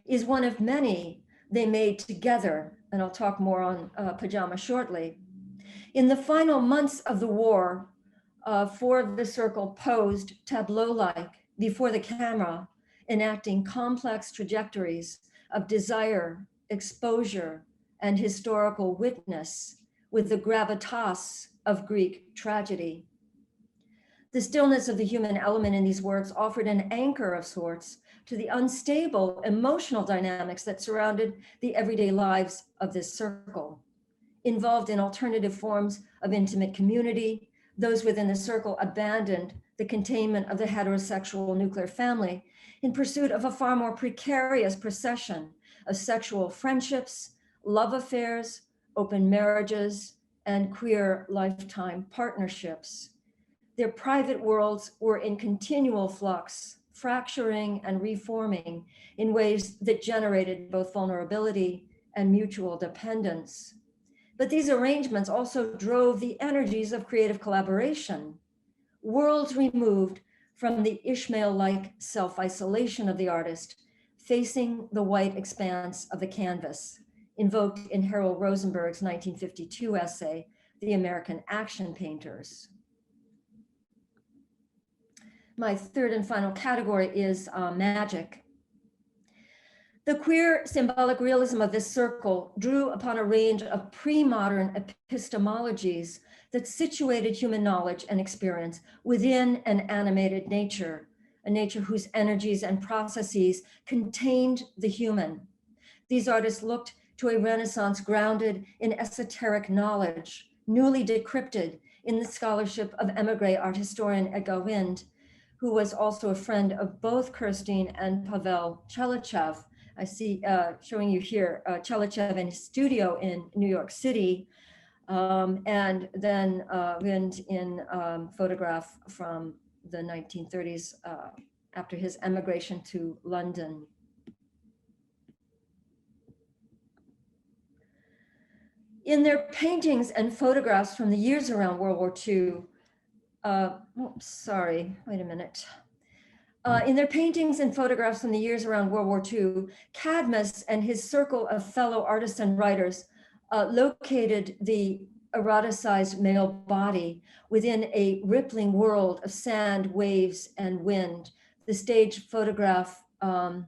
Speaker 3: is one of many they made together, and I'll talk more on Pajama shortly. In the final months of the war, four of the circle posed tableau-like before the camera, enacting complex trajectories of desire, exposure, and historical witness with the gravitas of Greek tragedy. The stillness of the human element in these works offered an anchor of sorts to the unstable emotional dynamics that surrounded the everyday lives of this circle. Involved in alternative forms of intimate community, those within the circle abandoned the containment of the heterosexual nuclear family in pursuit of a far more precarious procession of sexual friendships, love affairs, open marriages, and queer lifetime partnerships. Their private worlds were in continual flux, fracturing and reforming in ways that generated both vulnerability and mutual dependence. But these arrangements also drove the energies of creative collaboration, worlds removed from the Ishmael-like self-isolation of the artist, facing the white expanse of the canvas, invoked in Harold Rosenberg's 1952 essay, The American Action Painters. My third and final category is magic. The queer symbolic realism of this circle drew upon a range of pre-modern epistemologies that situated human knowledge and experience within an animated nature, a nature whose energies and processes contained the human. These artists looked to a Renaissance grounded in esoteric knowledge, newly decrypted in the scholarship of emigre art historian Edgar Wind, who was also a friend of both Kirstein and Pavel Chelychev. I see showing you here Chelychev in his studio in New York City, and then Wind in photograph from the 1930s after his emigration to London. In their paintings and photographs from the years around World War II, in their paintings and photographs from the years around World War II, Cadmus and his circle of fellow artists and writers located the eroticized male body within a rippling world of sand, waves, and wind. The stage photograph, the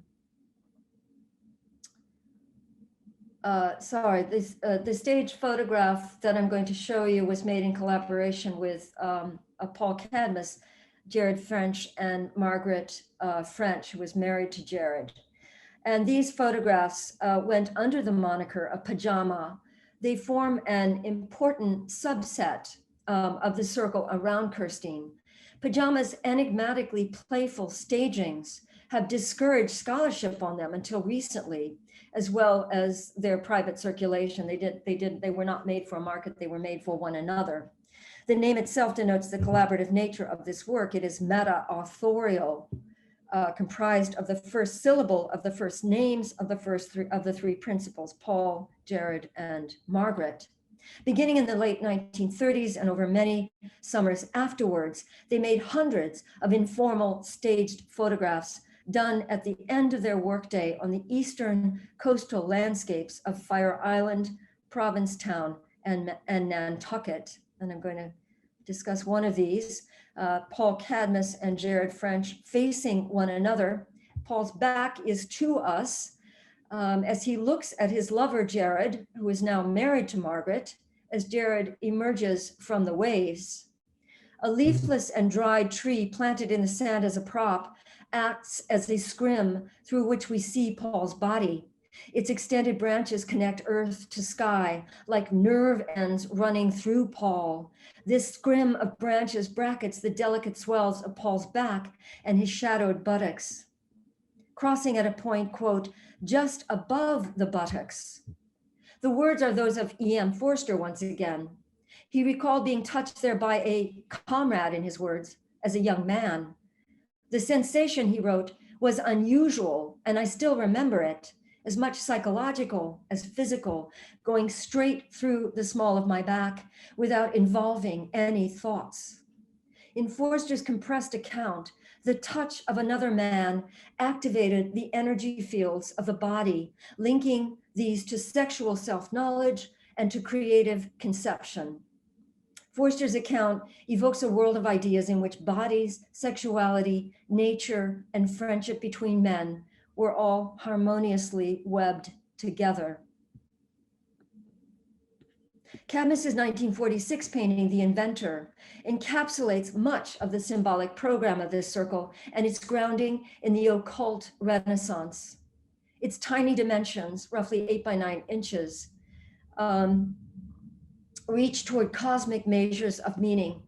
Speaker 3: stage photograph that I'm going to show you was made in collaboration with Paul Cadmus, Jared French, and Margaret French, who was married to Jared. And these photographs went under the moniker of Pajama. They form an important subset of the circle around Kirstein. Pajama's enigmatically playful stagings have discouraged scholarship on them until recently, as well as their private circulation. They were not made for a market, they were made for one another. The name itself denotes the collaborative nature of this work. It is meta-authorial, comprised of the first syllable of the first names of the three principals, Paul, Jared, and Margaret. Beginning in the late 1930s and over many summers afterwards, they made hundreds of informal staged photographs done at the end of their workday on the eastern coastal landscapes of Fire Island, Provincetown, and Nantucket. And I'm going to discuss one of these. Paul Cadmus and Jared French facing one another. Paul's back is to us as he looks at his lover, Jared, who is now married to Margaret, as Jared emerges from the waves. A leafless and dried tree planted in the sand as a prop acts as a scrim through which we see Paul's body. Its extended branches connect earth to sky like nerve ends running through Paul. This scrim of branches brackets the delicate swells of Paul's back and his shadowed buttocks, crossing at a point, quote, just above the buttocks. The words are those of E.M. Forster once again. He recalled being touched there by a comrade, in his words, as a young man. The sensation, he wrote, was unusual, and I still remember it, as much psychological as physical, going straight through the small of my back without involving any thoughts. In Forster's compressed account, the touch of another man activated the energy fields of the body, linking these to sexual self-knowledge and to creative conception. Forster's account evokes a world of ideas in which bodies, sexuality, nature, and friendship between men were all harmoniously webbed together. Cadmus's 1946 painting, The Inventor, encapsulates much of the symbolic program of this circle and its grounding in the occult Renaissance. Its tiny dimensions, roughly 8 by 9 inches, reach toward cosmic measures of meaning.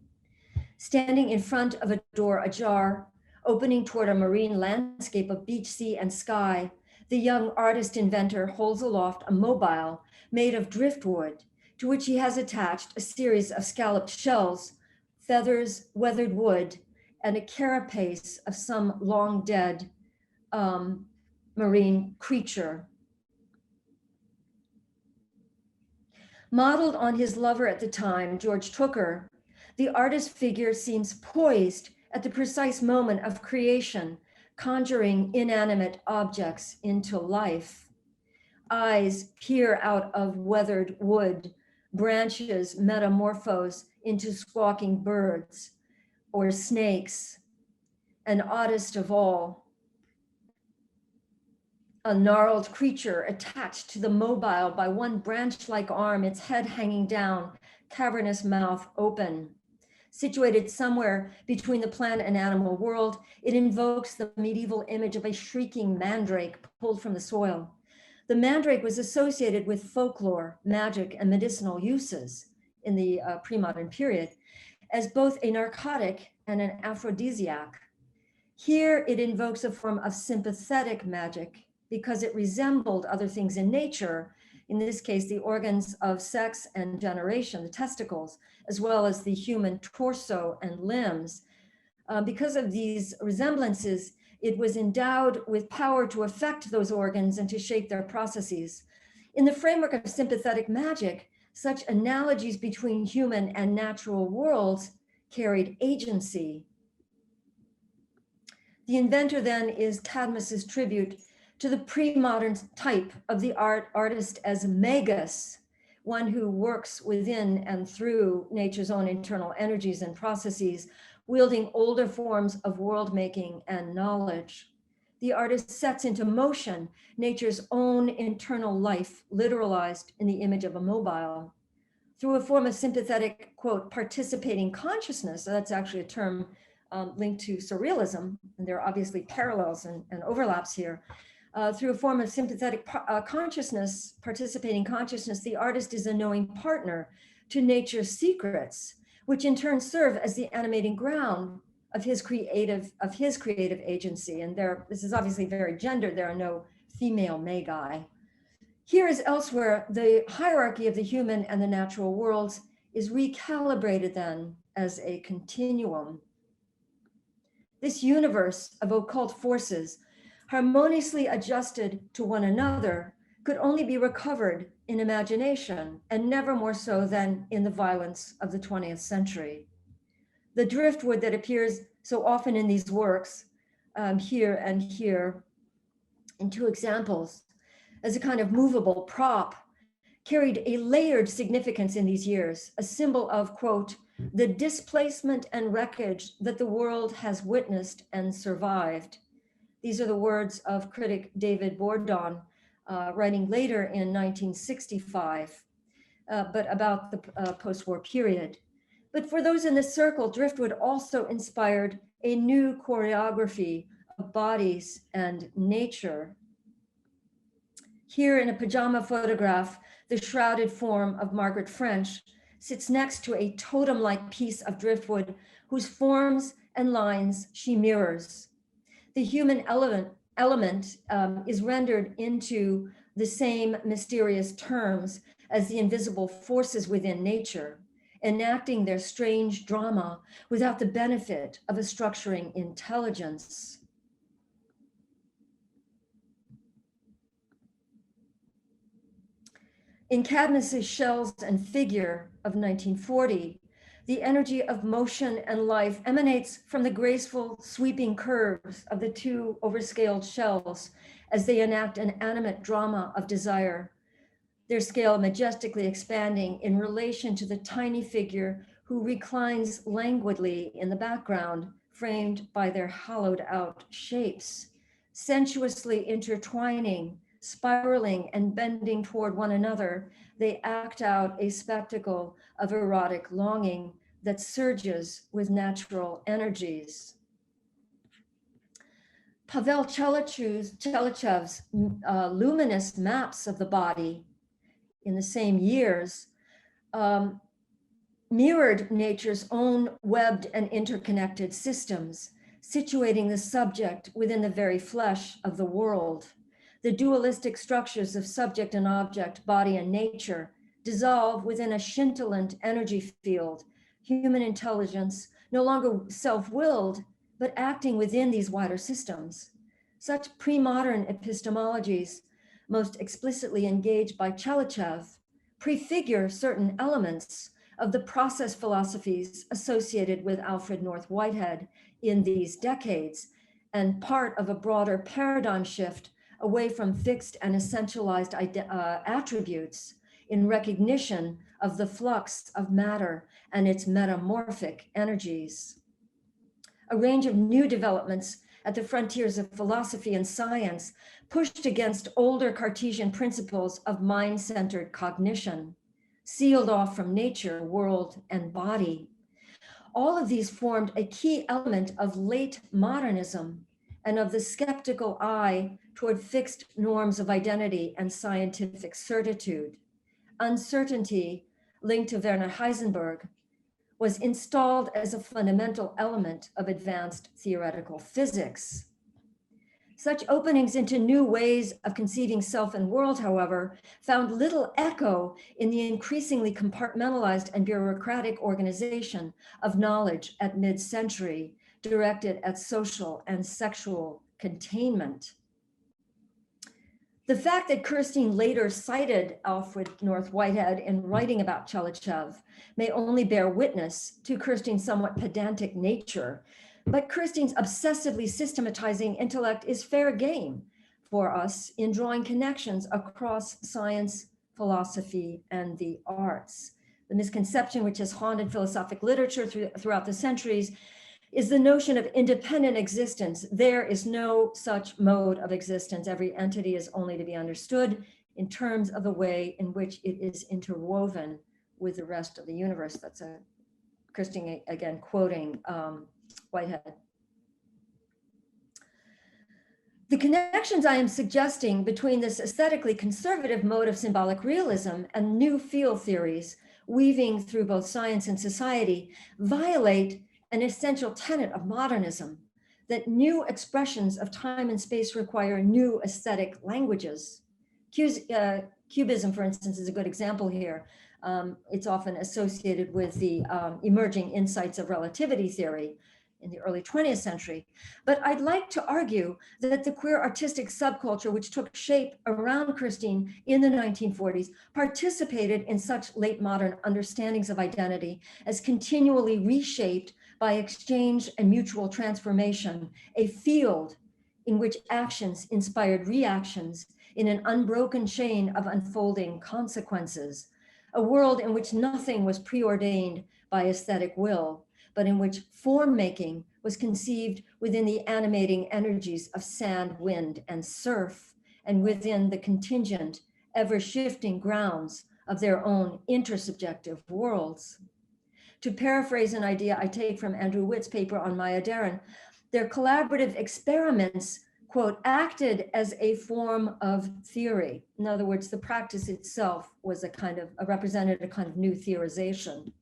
Speaker 3: Standing in front of a door ajar, opening toward a marine landscape of beach, sea, and sky, the young artist inventor holds aloft a mobile made of driftwood, to which he has attached a series of scalloped shells, feathers, weathered wood, and a carapace of some long dead marine creature. Modeled on his lover at the time, George Tooker, the artist's figure seems poised at the precise moment of creation, conjuring inanimate objects into life. Eyes peer out of weathered wood, branches metamorphose into squawking birds or snakes, and oddest of all, a gnarled creature attached to the mobile by one branch-like arm, its head hanging down, cavernous mouth open. Situated somewhere between the plant and animal world, it invokes the medieval image of a shrieking mandrake pulled from the soil. The mandrake was associated with folklore, magic, and medicinal uses in the pre-modern period as both a narcotic and an aphrodisiac. Here it invokes a form of sympathetic magic because it resembled other things in nature, in this case, the organs of sex and generation, the testicles, as well as the human torso and limbs. Because of these resemblances, it was endowed with power to affect those organs and to shape their processes. In the framework of sympathetic magic, such analogies between human and natural worlds carried agency. The Inventor then is Cadmus's tribute to the pre-modern type of the artist as magus, one who works within and through nature's own internal energies and processes, wielding older forms of world making and knowledge. The artist sets into motion nature's own internal life, literalized in the image of a mobile. Through a form of sympathetic, quote, participating consciousness, so that's actually a term linked to surrealism, and there are obviously parallels and overlaps here. Through a form of sympathetic consciousness, participating consciousness, the artist is a knowing partner to nature's secrets, which in turn serve as the animating ground of his creative agency. And this is obviously very gendered. There are no female magi. Here as elsewhere, the hierarchy of the human and the natural worlds is recalibrated then as a continuum. This universe of occult forces, harmoniously adjusted to one another, could only be recovered in imagination, and never more so than in the violence of the 20th century. The driftwood that appears so often in these works, here and here, in two examples, as a kind of movable prop, carried a layered significance in these years, a symbol of, quote, the displacement and wreckage that the world has witnessed and survived. These are the words of critic David Bourdon, writing later in 1965, but about the post-war period. But for those in the circle, driftwood also inspired a new choreography of bodies and nature. Here in a pajama photograph, the shrouded form of Margaret French sits next to a totem-like piece of driftwood whose forms and lines she mirrors. The human element is rendered into the same mysterious terms as the invisible forces within nature, enacting their strange drama without the benefit of a structuring intelligence. In Cadmus's Shells and Figure of 1940, the energy of motion and life emanates from the graceful, sweeping curves of the two overscaled shells as they enact an animate drama of desire, their scale majestically expanding in relation to the tiny figure who reclines languidly in the background, framed by their hollowed out shapes, sensuously intertwining, spiraling and bending toward one another. They act out a spectacle of erotic longing that surges with natural energies. Pavel Chelychev's luminous maps of the body in the same years mirrored nature's own webbed and interconnected systems, situating the subject within the very flesh of the world. The dualistic structures of subject and object, body and nature, dissolve within a scintillant energy field, human intelligence no longer self-willed, but acting within these wider systems. Such pre-modern epistemologies, most explicitly engaged by Chelychev, prefigure certain elements of the process philosophies associated with Alfred North Whitehead in these decades, and part of a broader paradigm shift away from fixed and essentialized attributes in recognition of the flux of matter and its metamorphic energies. A range of new developments at the frontiers of philosophy and science pushed against older Cartesian principles of mind-centered cognition, sealed off from nature, world, and body. All of these formed a key element of late modernism and of the skeptical eye toward fixed norms of identity and scientific certitude. Uncertainty, linked to Werner Heisenberg, was installed as a fundamental element of advanced theoretical physics. Such openings into new ways of conceiving self and world, however, found little echo in the increasingly compartmentalized and bureaucratic organization of knowledge at mid-century, directed at social and sexual containment. The fact that Kirstein later cited Alfred North Whitehead in writing about Chelychev may only bear witness to Kirstein's somewhat pedantic nature, but Kirstein's obsessively systematizing intellect is fair game for us in drawing connections across science, philosophy, and the arts. The misconception which has haunted philosophic literature throughout the centuries is the notion of independent existence. There is no such mode of existence. Every entity is only to be understood in terms of the way in which it is interwoven with the rest of the universe. That's Kirstein again quoting Whitehead. The connections I am suggesting between this aesthetically conservative mode of symbolic realism and new field theories weaving through both science and society violate an essential tenet of modernism, that new expressions of time and space require new aesthetic languages. Cubism, for instance, is a good example here. It's often associated with the emerging insights of relativity theory in the early 20th century. But I'd like to argue that the queer artistic subculture, which took shape around Kirstein in the 1940s, participated in such late modern understandings of identity as continually reshaped by exchange and mutual transformation, a field in which actions inspired reactions in an unbroken chain of unfolding consequences, a world in which nothing was preordained by aesthetic will, but in which form making was conceived within the animating energies of sand, wind, and surf, and within the contingent, ever-shifting grounds of their own intersubjective worlds. To paraphrase an idea I take from Andrew Witt's paper on Maya Deren, their collaborative experiments, quote, acted as a form of theory. In other words, the practice itself was represented a kind of new theorization.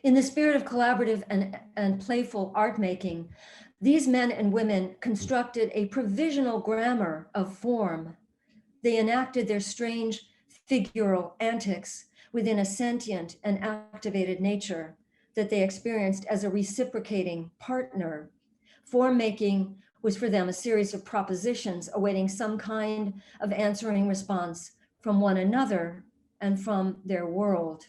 Speaker 3: In the spirit of collaborative and playful art making, these men and women constructed a provisional grammar of form. They enacted their strange figural antics within a sentient and activated nature that they experienced as a reciprocating partner. Form making was for them a series of propositions awaiting some kind of answering response from one another and from their world.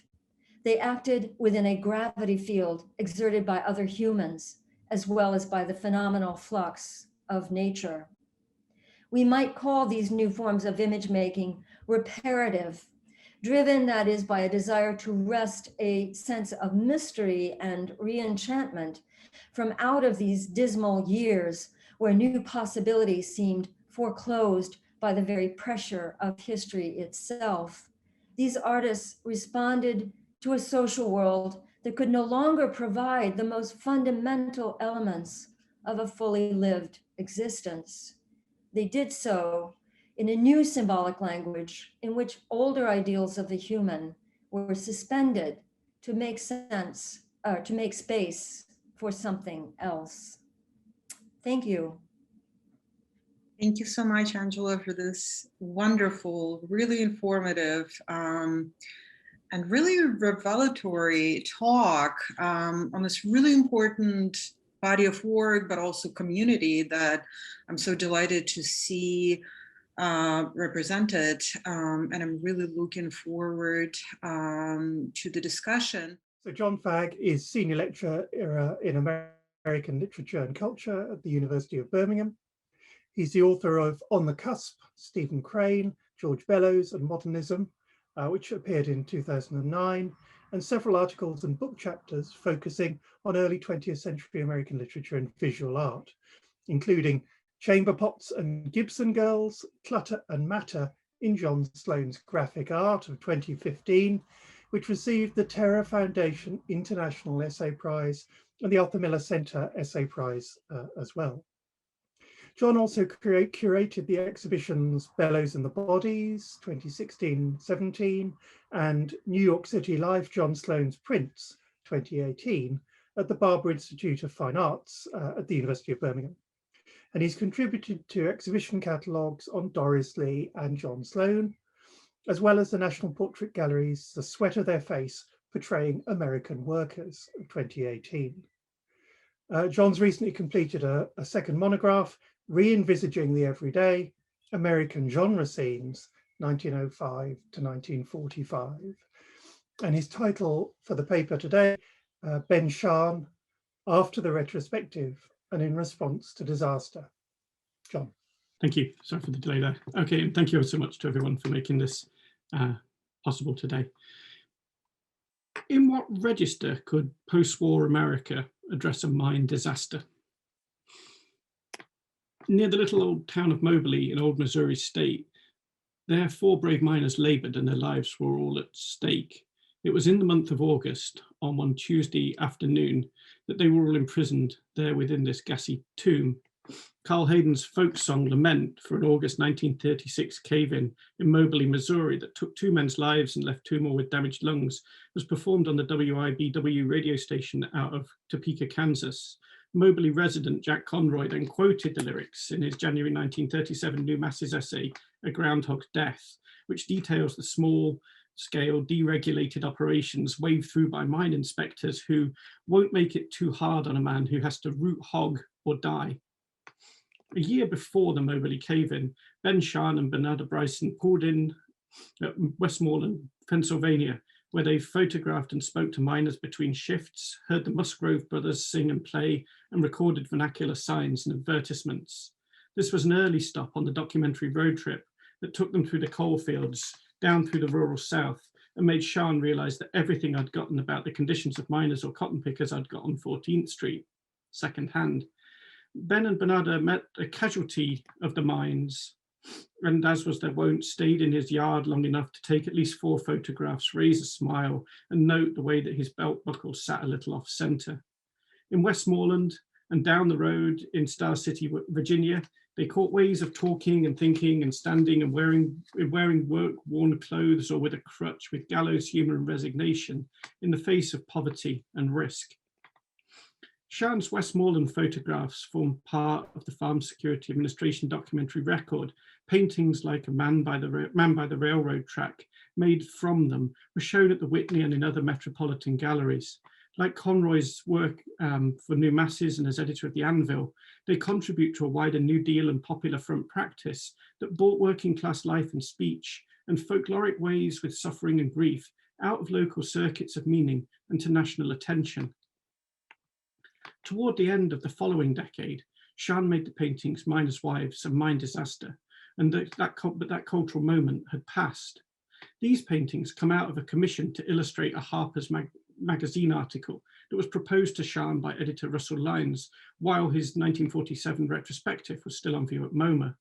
Speaker 3: They acted within a gravity field exerted by other humans, as well as by the phenomenal flux of nature. We might call these new forms of image making reparative, driven, that is, by a desire to wrest a sense of mystery and re-enchantment from out of these dismal years where new possibilities seemed foreclosed by the very pressure of history itself. These artists responded to a social world that could no longer provide the most fundamental elements of a fully lived existence. They did so in a new symbolic language in which older ideals of the human were suspended to make sense, to make space for something else. Thank you.
Speaker 2: Thank you so much, Angela, for this wonderful, really informative, and really revelatory talk on this really important body of work, but also community that I'm so delighted to see represented. And I'm really looking forward to the discussion.
Speaker 1: So John Fagg is Senior Lecturer in American Literature and Culture at the University of Birmingham. He's the author of On the Cusp, Stephen Crane, George Bellows and Modernism, which appeared in 2009, and several articles and book chapters focusing on early 20th century American literature and visual art, including Chamber Pots and Gibson Girls, Clutter and Matter in John Sloane's Graphic Art of 2015, which received the Terra Foundation International Essay Prize and the Altamira Center Essay Prize as well. John also curated the exhibitions Bellows and the Bodies, 2016-17, and New York City Live John Sloane's Prints, 2018, at the Barber Institute of Fine Arts at the University of Birmingham. And he's contributed to exhibition catalogues on Doris Lee and John Sloane, as well as the National Portrait Gallery's The Sweat of Their Face, Portraying American Workers, of 2018. John's recently completed a second monograph, Re-envisaging the Everyday, American Genre Scenes, 1905 to 1945. And his title for the paper today, Ben Shahn, After the Retrospective and in Response to Disaster. John.
Speaker 4: Thank you. Sorry for the delay there. Okay, and thank you so much to everyone for making this possible today. In what register could post-war America address a mine disaster? Near the little old town of Moberly in old Missouri state, there 4 brave miners labored and their lives were all at stake. It was in the month of August, on one Tuesday afternoon, that they were all imprisoned there within this gassy tomb. Carl Hayden's folk song Lament for an August 1936 cave-in in Moberly, Missouri that took 2 men's lives and left 2 more with damaged lungs was performed on the WIBW radio station out of Topeka, Kansas. Moberly resident Jack Conroy then quoted the lyrics in his January 1937 New Masses essay, A Groundhog's Death, which details the small-scale deregulated operations waved through by mine inspectors who won't make it too hard on a man who has to root hog or die. A year before the Moberly cave-in, Ben Shahn and Bernarda Bryson pulled in at Westmoreland, Pennsylvania, where they photographed and spoke to miners between shifts, heard the Musgrove brothers sing and play, and recorded vernacular signs and advertisements. This was an early stop on the documentary road trip that took them through the coal fields, down through the rural south, and made Sian realise that everything I'd gotten about the conditions of miners or cotton pickers I'd got on 14th Street, second-hand. Ben and Bernarda met a casualty of the mines, and as was their wont, stayed in his yard long enough to take at least 4 photographs, raise a smile, and note the way that his belt buckle sat a little off-centre. In Westmoreland and down the road in Star City, Virginia, they caught ways of talking and thinking and standing and wearing work-worn clothes or with a crutch, with gallows humour and resignation in the face of poverty and risk. Sian's Westmoreland photographs form part of the Farm Security Administration documentary record. Paintings like a man by the railroad track made from them were shown at the Whitney and in other metropolitan galleries. Like Conroy's work for New Masses and as editor of The Anvil, they contribute to a wider New Deal and Popular Front practice that brought working class life and speech and folkloric ways with suffering and grief out of local circuits of meaning and to national attention. Toward the end of the following decade, Sian made the paintings Miners' Wives and Mine Disaster, and that cultural moment had passed. These paintings come out of a commission to illustrate a Harper's Magazine article that was proposed to Sian by editor Russell Lyons while his 1947 retrospective was still on view at MoMA.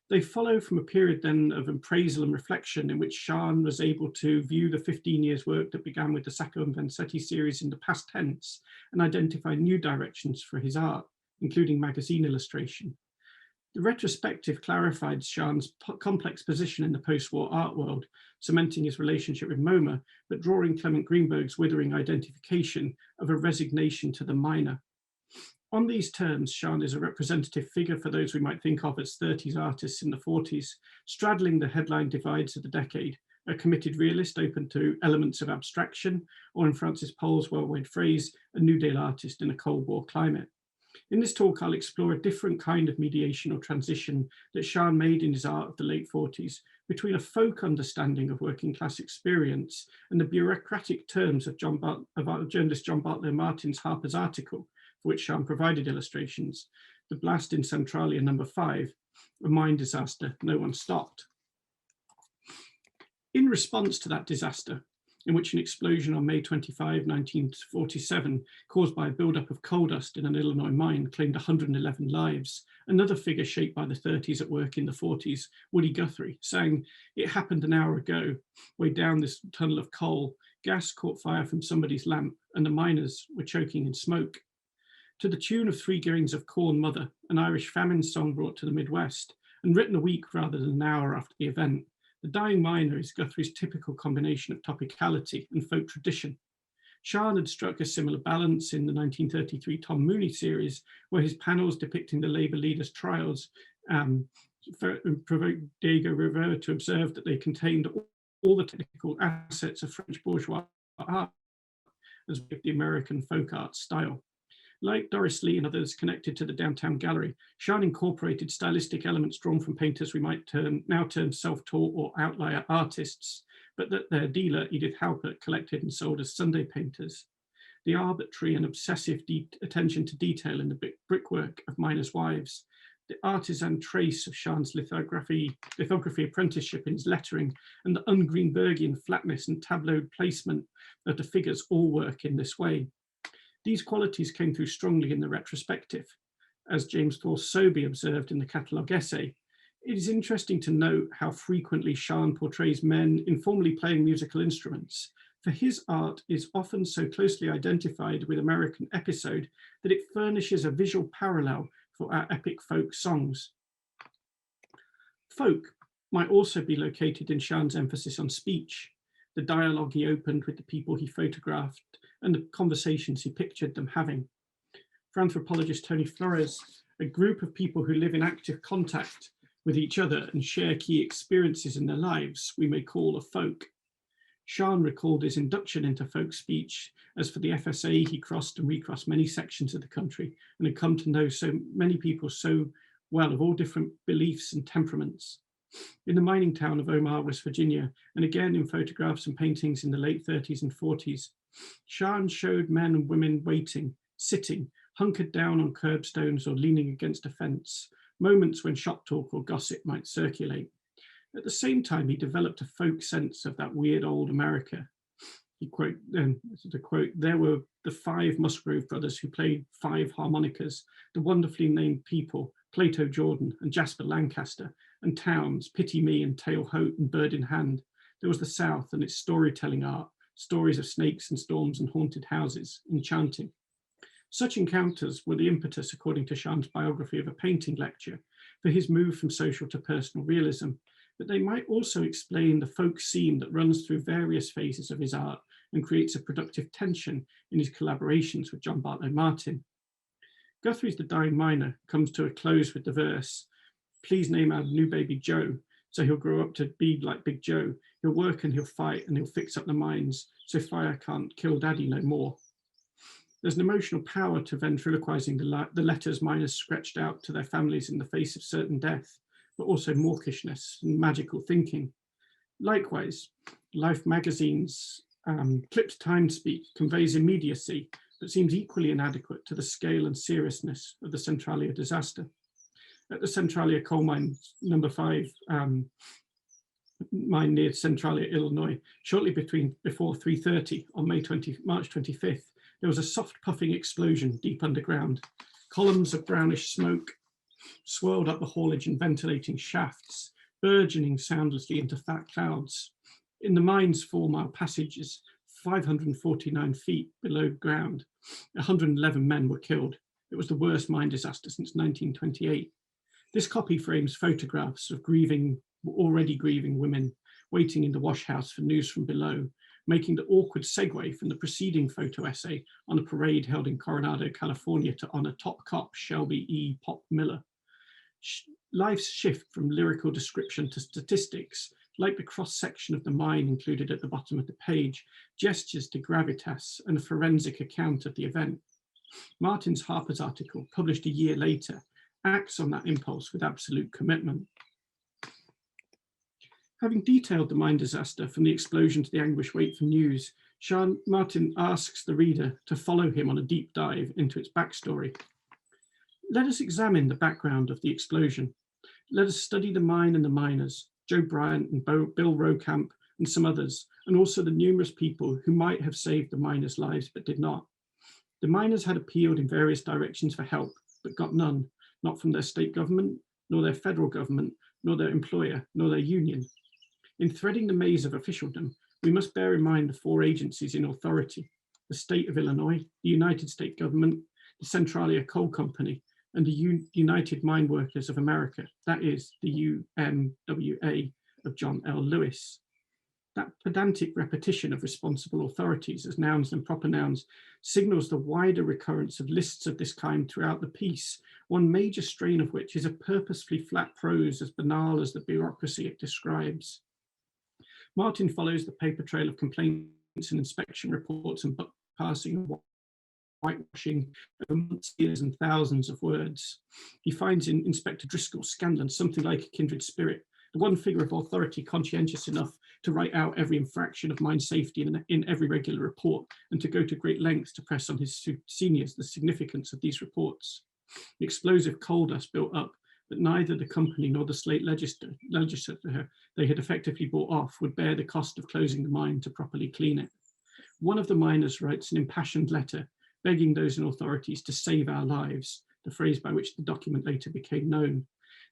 Speaker 4: They follow from a period then of appraisal and reflection in which Sian was able to view the 15 years work that began with the Sacco and Vanzetti series in the past tense and identify new directions for his art, including magazine illustration. The retrospective clarified Sian's complex position in the post-war art world, cementing his relationship with MoMA, but drawing Clement Greenberg's withering identification of a resignation to the miner. On these terms, Sian is a representative figure for those we might think of as 30s artists in the 40s, straddling the headline divides of the decade, a committed realist open to elements of abstraction, or in Francis Pohl's well-weighed phrase, a New Deal artist in a Cold War climate. In this talk, I'll explore a different kind of mediation or transition that Sian made in his art of the late 40s between a folk understanding of working class experience and the bureaucratic terms of journalist John Bartlow Martin's Harper's article, for which Sian provided illustrations, The Blast in Centralia No. 5, a mine disaster no one stopped. In response to that disaster, in which an explosion on May 25, 1947, caused by a buildup of coal dust in an Illinois mine, claimed 111 lives, another figure shaped by the 30s at work in the 40s, Woody Guthrie, sang, "It happened an hour ago, way down this tunnel of coal, gas caught fire from somebody's lamp, and the miners were choking in smoke." To the tune of 3 Grains of Corn, Mother, an Irish famine song brought to the Midwest, and written a week rather than an hour after the event, The Dying Miner is Guthrie's typical combination of topicality and folk tradition. Sian had struck a similar balance in the 1933 Tom Mooney series, where his panels depicting the Labour leaders' trials provoked Diego Rivera to observe that they contained all the technical assets of French bourgeois art, as with the American folk art style. Like Doris Lee and others connected to the Downtown Gallery, Sian incorporated stylistic elements drawn from painters we might now term self-taught or outlier artists, but that their dealer, Edith Halpert, collected and sold as Sunday painters. The arbitrary and obsessive attention to detail in the brickwork of Miners' Wives, the artisan trace of Sian's lithography apprenticeship in his lettering, and the un-Greenbergian flatness and tableaued placement of the figures all work in this way. These qualities came through strongly in the retrospective. As James Thorse Sobey observed in the catalogue essay, it is interesting to note how frequently Sian portrays men informally playing musical instruments, for his art is often so closely identified with American episode that it furnishes a visual parallel for our epic folk songs. Folk might also be located in Sian's emphasis on speech, the dialogue he opened with the people he photographed, and the conversations he pictured them having. For anthropologist Tony Flores, a group of people who live in active contact with each other and share key experiences in their lives, we may call a folk. Sian recalled his induction into folk speech as for the FSA he crossed and recrossed many sections of the country and had come to know so many people so well of all different beliefs and temperaments. In the mining town of Omaha, West Virginia, and again in photographs and paintings in the late 30s and 40s, Sian showed men and women waiting, sitting, hunkered down on curbstones or leaning against a fence, moments when shop talk or gossip might circulate. At the same time, he developed a folk sense of that weird old America. This is a quote, "There were the 5 Musgrove brothers who played 5 harmonicas, the wonderfully named people, Plato Jordan and Jasper Lancaster, and towns, Pity Me and Tail Hote and Bird in Hand. There was the South and its storytelling art, stories of snakes and storms and haunted houses, enchanting." Such encounters were the impetus, according to Schaan's biography of a painting lecture, for his move from social to personal realism, but they might also explain the folk seam that runs through various phases of his art and creates a productive tension in his collaborations with John Bartlow Martin. Guthrie's The Dying Miner comes to a close with the verse, "Please name our new baby Joe, so he'll grow up to be like Big Joe. He'll work and he'll fight and he'll fix up the mines, so fire can't kill daddy no more." There's an emotional power to ventriloquizing the letters miners scratched out to their families in the face of certain death, but also mawkishness and magical thinking. Likewise, Life magazine's clipped time speak conveys immediacy, but seems equally inadequate to the scale and seriousness of the Centralia disaster. At the Centralia coal mine number 5, mine near Centralia, Illinois, shortly before 3:30 on March 25th, there was a soft puffing explosion deep underground. Columns of brownish smoke swirled up the haulage and ventilating shafts, burgeoning soundlessly into fat clouds. In the mine's 4-mile passages, 549 feet below ground, 111 men were killed. It was the worst mine disaster since 1928. This copy frames photographs of already grieving women waiting in the wash house for news from below, making the awkward segue from the preceding photo essay on a parade held in Coronado, California to honor top cop Shelby E. Pop Miller. Life's shift from lyrical description to statistics, like the cross-section of the mine included at the bottom of the page, gestures to gravitas and a forensic account of the event. Martin's Harper's article, published a year later, acts on that impulse with absolute commitment. Having detailed the mine disaster from the explosion to the anguish wait for news, Martin asks the reader to follow him on a deep dive into its backstory. Let us examine the background of the explosion. Let us study the mine and the miners, Joe Bryant and Bill Rocamp and some others, and also the numerous people who might have saved the miners' lives but did not. The miners had appealed in various directions for help, but got none, not from their state government, nor their federal government, nor their employer, nor their union. In threading the maze of officialdom, we must bear in mind the 4 agencies in authority: the state of Illinois, the United States government, the Centralia Coal Company, and the United Mine Workers of America, that is, the UMWA of John L. Lewis. That pedantic repetition of responsible authorities as nouns and proper nouns signals the wider recurrence of lists of this kind throughout the piece, one major strain of which is a purposefully flat prose as banal as the bureaucracy it describes. Martin follows the paper trail of complaints and inspection reports and book passing and whitewashing over months, years, and thousands of words. He finds in Inspector Driscoll's Scanlon something like a kindred spirit, the one figure of authority conscientious enough to write out every infraction of mine safety in every regular report, and to go to great lengths to press on his seniors the significance of these reports. The explosive coal dust built up, but neither the company nor the state legislature they had effectively bought off would bear the cost of closing the mine to properly clean it. One of the miners writes an impassioned letter begging those in authorities to save our lives, the phrase by which the document later became known.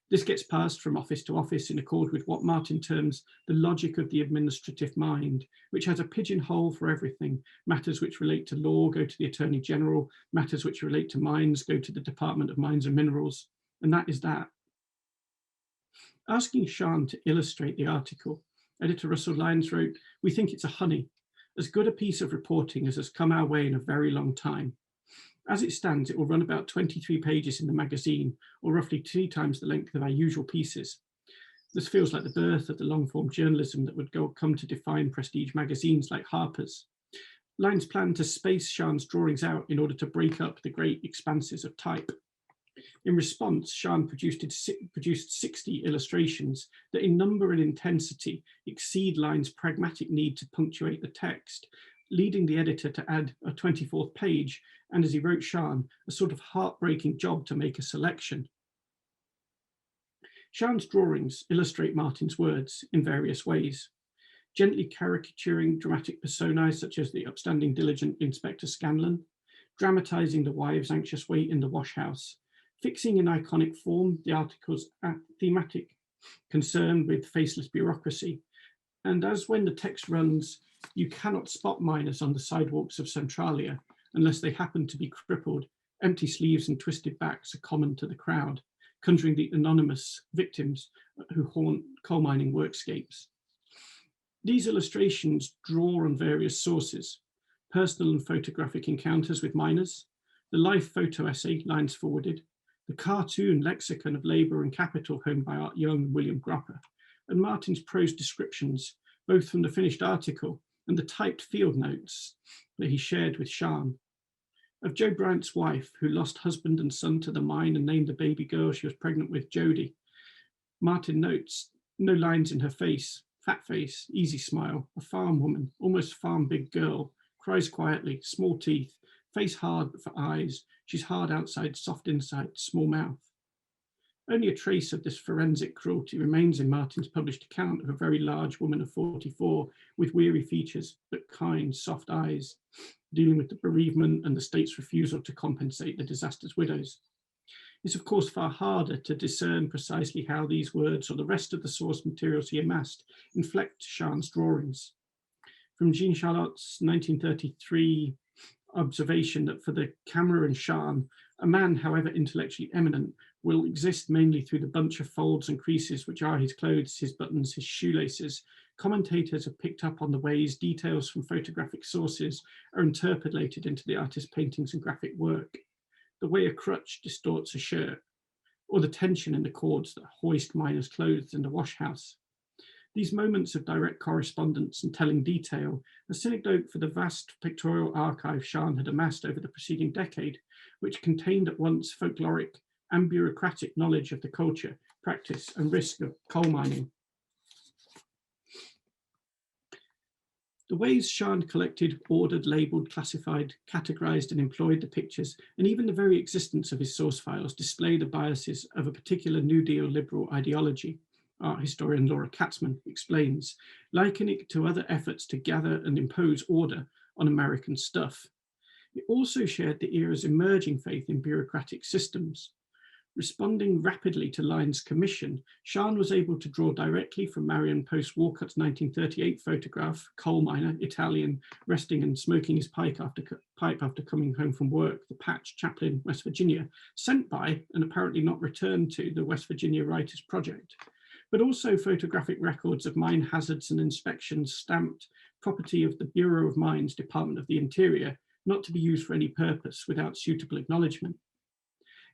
Speaker 4: This gets passed from office to office in accord with what Martin terms the logic of the administrative mind, which has a pigeonhole for everything. Matters which relate to law go to the Attorney General, matters which relate to mines go to the Department of Mines and Minerals, and that is that. Asking Schaan to illustrate the article, editor Russell Lyons wrote, "We think it's a honey, as good a piece of reporting as has come our way in a very long time. As it stands, it will run about 23 pages in the magazine, or roughly 3 times the length of our usual pieces. This feels like the birth of the long-form journalism that would come to define prestige magazines like Harper's." Lyons planned to space Schaan's drawings out in order to break up the great expanses of type. In response, Schaan produced 60 illustrations that in number and intensity exceed Lyons' pragmatic need to punctuate the text, leading the editor to add a 24th page, and as he wrote Schaan, a sort of heartbreaking job to make a selection. Schaan's drawings illustrate Martin's words in various ways, gently caricaturing dramatic personae such as the upstanding diligent Inspector Scanlon, dramatizing the wives' anxious wait in the washhouse, fixing in iconic form the article's thematic concern with faceless bureaucracy. And as when the text runs, you cannot spot miners on the sidewalks of Centralia unless they happen to be crippled, empty sleeves and twisted backs are common to the crowd, conjuring the anonymous victims who haunt coal mining workscapes. These illustrations draw on various sources: personal and photographic encounters with miners, the life photo essay, Lines Forwarded, the cartoon lexicon of labour and capital honed by Art Young and William Gropper, and Martin's prose descriptions, both from the finished article and the typed field notes that he shared with Schaan. Of Joe Bryant's wife, who lost husband and son to the mine and named the baby girl she was pregnant with Jody, Martin notes, no lines in her face, fat face, easy smile, a farm woman, almost farm big girl, cries quietly, small teeth, face hard for eyes, she's hard outside, soft inside, small mouth. Only a trace of this forensic cruelty remains in Martin's published account of a very large woman of 44 with weary features, but kind, soft eyes, dealing with the bereavement and the state's refusal to compensate the disaster's widows. It's of course far harder to discern precisely how these words or the rest of the source materials he amassed inflect Schaan's drawings. From Jean Charlotte's 1933 observation that for the camera and Schaan, a man, however intellectually eminent, will exist mainly through the bunch of folds and creases which are his clothes, his buttons, his shoelaces, commentators have picked up on the ways details from photographic sources are interpolated into the artist's paintings and graphic work, the way a crutch distorts a shirt, or the tension in the cords that hoist miners' clothes in the washhouse. These moments of direct correspondence and telling detail are synecdoche for the vast pictorial archive Schaan had amassed over the preceding decade, which contained at once folkloric and bureaucratic knowledge of the culture, practice, and risk of coal mining. The ways Schaan collected, ordered, labelled, classified, categorised, and employed the pictures, and even the very existence of his source files, display the biases of a particular New Deal liberal ideology. Art historian Laura Katzman explains, likening it to other efforts to gather and impose order on American stuff. It also shared the era's emerging faith in bureaucratic systems. Responding rapidly to Lyne's commission, Schaan was able to draw directly from Marion Post-Walcott's 1938 photograph, coal miner, Italian, resting and smoking his pipe after coming home from work, the Patch, Chaplin, West Virginia, sent by and apparently not returned to the West Virginia Writers Project, but also photographic records of mine hazards and inspections stamped property of the Bureau of Mines, Department of the Interior, not to be used for any purpose without suitable acknowledgement.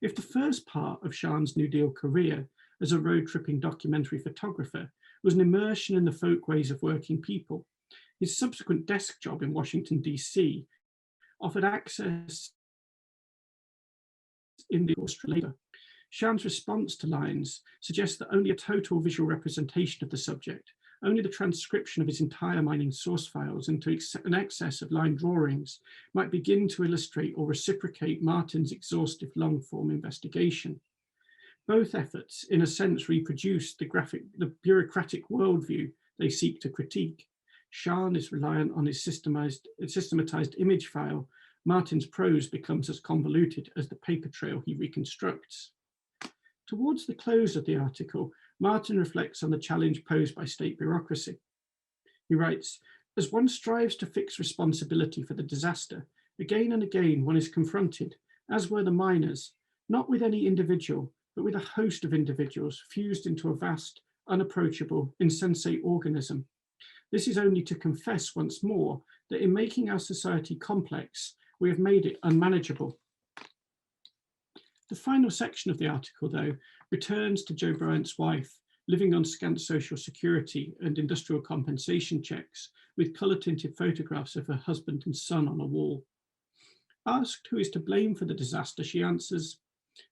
Speaker 4: If the first part of Schaan's New Deal career as a road-tripping documentary photographer was an immersion in the folk ways of working people, his subsequent desk job in Washington, DC offered access in the Australia. Schaan's response to Lyne's suggests that only a total visual representation of the subject, only the transcription of his entire mining source files into an excess of line drawings might begin to illustrate or reciprocate Martin's exhaustive long-form investigation. Both efforts, in a sense, reproduce the bureaucratic worldview they seek to critique. Schaan is reliant on his systematized image file. Martin's prose becomes as convoluted as the paper trail he reconstructs. Towards the close of the article, Martin reflects on the challenge posed by state bureaucracy. He writes, as one strives to fix responsibility for the disaster, again and again one is confronted, as were the miners, not with any individual, but with a host of individuals fused into a vast, unapproachable, insensate organism. This is only to confess once more that in making our society complex, we have made it unmanageable. The final section of the article, though, returns to Joe Bryant's wife, living on scant social security and industrial compensation checks, with colour-tinted photographs of her husband and son on a wall. Asked who is to blame for the disaster, she answers,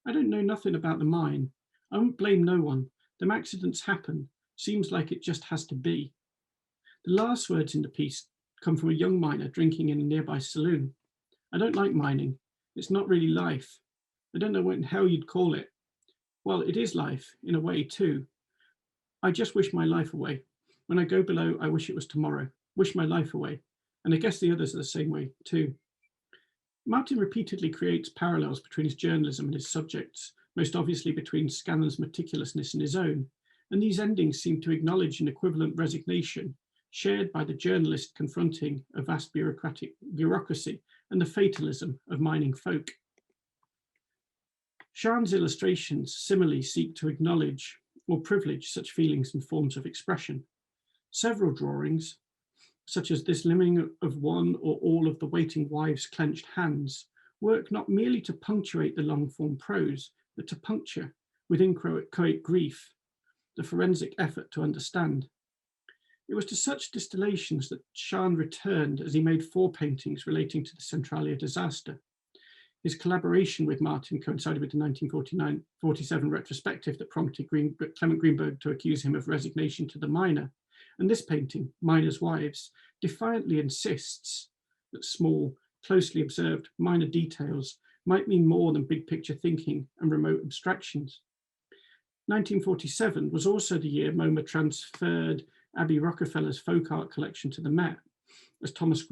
Speaker 4: I don't know nothing about the mine. I won't blame no one. Them accidents happen. Seems like it just has to be. The last words in the piece come from a young miner drinking in a nearby saloon. I don't like mining. It's not really life. I don't know what in hell you'd call it. Well, it is life in a way too. I just wish my life away. When I go below, I wish it was tomorrow. Wish my life away. And I guess the others are the same way too. Martin repeatedly creates parallels between his journalism and his subjects, most obviously between Scannon's meticulousness and his own. And these endings seem to acknowledge an equivalent resignation shared by the journalist confronting a vast bureaucracy and the fatalism of mining folk. Shahn's illustrations similarly seek to acknowledge or privilege such feelings and forms of expression. Several drawings, such as this limning of one or all of the waiting wives' clenched hands, work not merely to punctuate the long-form prose, but to puncture, with inchoate grief, the forensic effort to understand. It was to such distillations that Shahn returned as he made 4 paintings relating to the Centralia disaster. His collaboration with Martin coincided with the 1947 retrospective that prompted Clement Greenberg to accuse him of resignation to the miner. And this painting, Miners' Wives, defiantly insists that small, closely observed minor details might mean more than big picture thinking and remote abstractions. 1947 was also the year MoMA transferred Abbie Rockefeller's folk art collection to the Met, as Thomas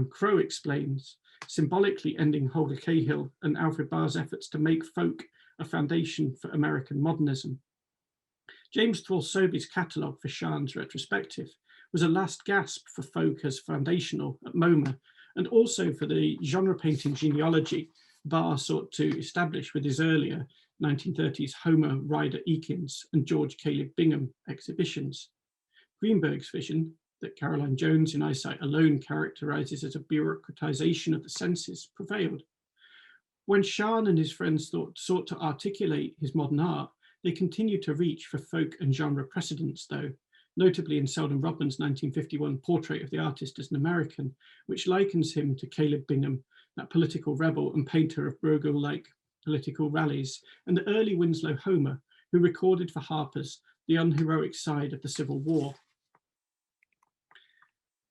Speaker 4: Crow explains, symbolically ending Holger Cahill and Alfred Barr's efforts to make folk a foundation for American modernism. James Thrall-Sobeys' catalogue for Shahn's retrospective was a last gasp for folk as foundational at MoMA, and also for the genre painting genealogy Barr sought to establish with his earlier 1930s Homer Ryder Eakins and George Caleb Bingham exhibitions. Greenberg's vision, that Caroline Jones in Eyesight Alone characterizes as a bureaucratization of the senses, prevailed. When Shahn and his friends sought to articulate his modern art, they continued to reach for folk and genre precedents, though, notably in Selden Rodman's 1951 portrait of the artist as an American, which likens him to Caleb Bingham, that political rebel and painter of Bruegel-like political rallies, and the early Winslow Homer, who recorded for Harper's the unheroic side of the Civil War.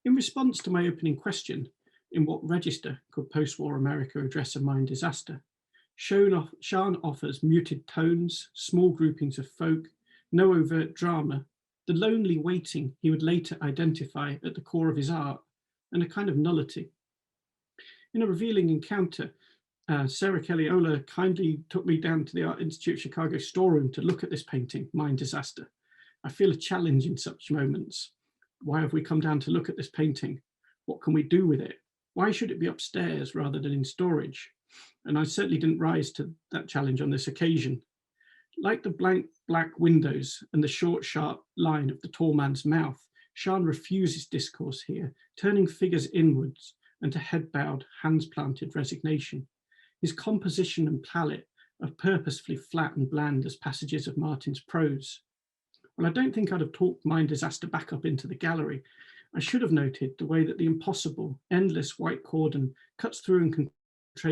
Speaker 4: In response to my opening question, in what register could post-war America address a mine disaster, Shahn offers muted tones, small groupings of folk, no overt drama, the lonely waiting he would later identify at the core of his art, and a kind of nullity. In a revealing encounter, Sarah Kelly Oler kindly took me down to the Art Institute of Chicago storeroom to look at this painting, Mine Disaster. I feel a challenge in such moments. Why have we come down to look at this painting? What can we do with it? Why should it be upstairs rather than in storage? And I certainly didn't rise to that challenge on this occasion. Like the blank black windows and the short, sharp line of the tall man's mouth, Shahn refuses discourse here, turning figures inwards and to head-bowed, hands-planted resignation. His composition and palette are purposefully flat and bland as passages of Martin's prose. Well, I don't think I'd have talked Mine Disaster back up into the gallery. I should have noted the way that the impossible, endless white cordon cuts through and